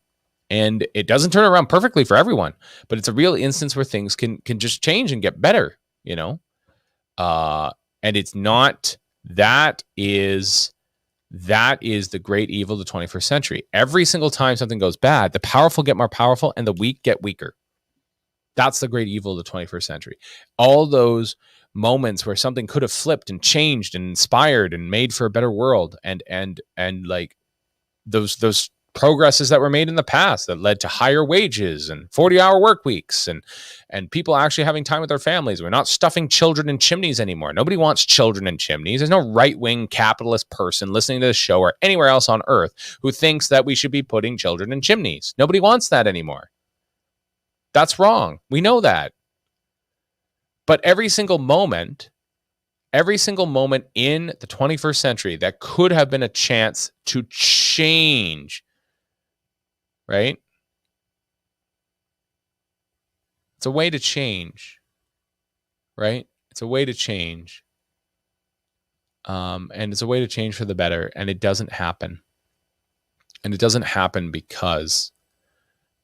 And it doesn't turn around perfectly for everyone, but it's a real instance where things can just change and get better, and it's not, that is the great evil of the 21st century. Every single time something goes bad, the powerful get more powerful and the weak get weaker. That's the great evil of the 21st century. All those moments where something could have flipped and changed and inspired and made for a better world, and like those progresses that were made in the past that led to higher wages and 40-hour work weeks and people actually having time with their families. We're not stuffing children in chimneys anymore. Nobody wants children in chimneys. There's no right-wing capitalist person listening to this show or anywhere else on earth who thinks that we should be putting children in chimneys. Nobody wants that anymore. That's wrong. We know that. But every single moment in the 21st century that could have been a chance to change, right? It's a way to change, right? It's a way to change. And it's a way to change for the better. And it doesn't happen. And it doesn't happen because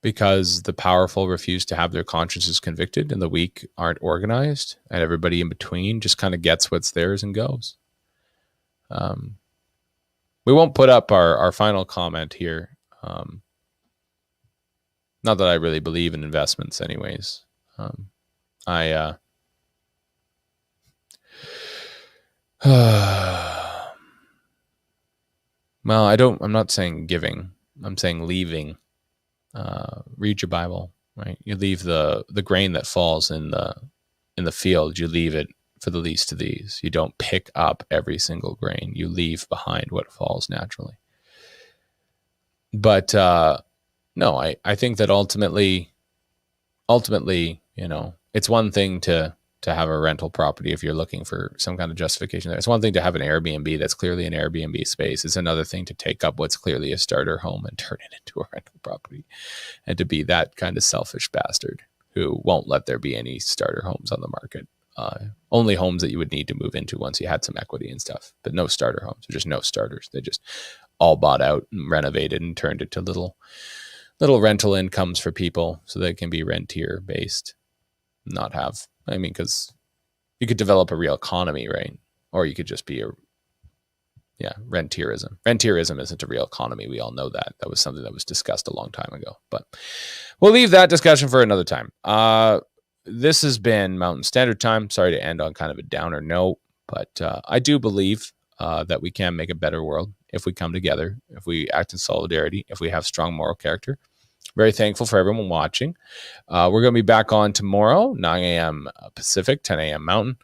the powerful refuse to have their consciences convicted and the weak aren't organized, and everybody in between just kind of gets what's theirs and goes. We won't put up our final comment here. Not that I really believe in investments anyways. Well, I'm not saying giving, I'm saying leaving. Read your Bible, right? You leave the grain that falls in the in the field, you leave it for the least of these. You don't pick up every single grain. You leave behind what falls naturally. But no, I think that ultimately, it's one thing to have a rental property if you're looking for some kind of justification there. It's one thing to have an Airbnb that's clearly an Airbnb space. It's another thing to take up what's clearly a starter home and turn it into a rental property, and to be that kind of selfish bastard who won't let there be any starter homes on the market. Only homes that you would need to move into once you had some equity and stuff, but no starter homes. There's just no starters. They just all bought out and renovated and turned into little rental incomes for people so they can be rentier based, not have, because you could develop a real economy, right? Or you could just be rentierism. Rentierism isn't a real economy. We all know that. That was something that was discussed a long time ago, but we'll leave that discussion for another time. This has been Mountain Standard Time. Sorry to end on kind of a downer note, but I do believe that we can make a better world if we come together, if we act in solidarity, if we have strong moral character. Very thankful for everyone watching. We're going to be back on tomorrow, 9 a.m. Pacific, 10 a.m. Mountain.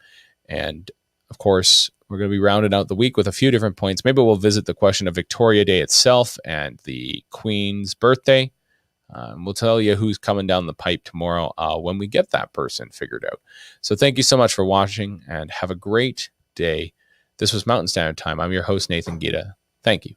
And of course, we're going to be rounding out the week with a few different points. Maybe we'll visit the question of Victoria Day itself and the Queen's birthday. We'll tell you who's coming down the pipe tomorrow when we get that person figured out. So thank you so much for watching and have a great day. This was Mountain Standard Time. I'm your host, Nathan Giede. Thank you.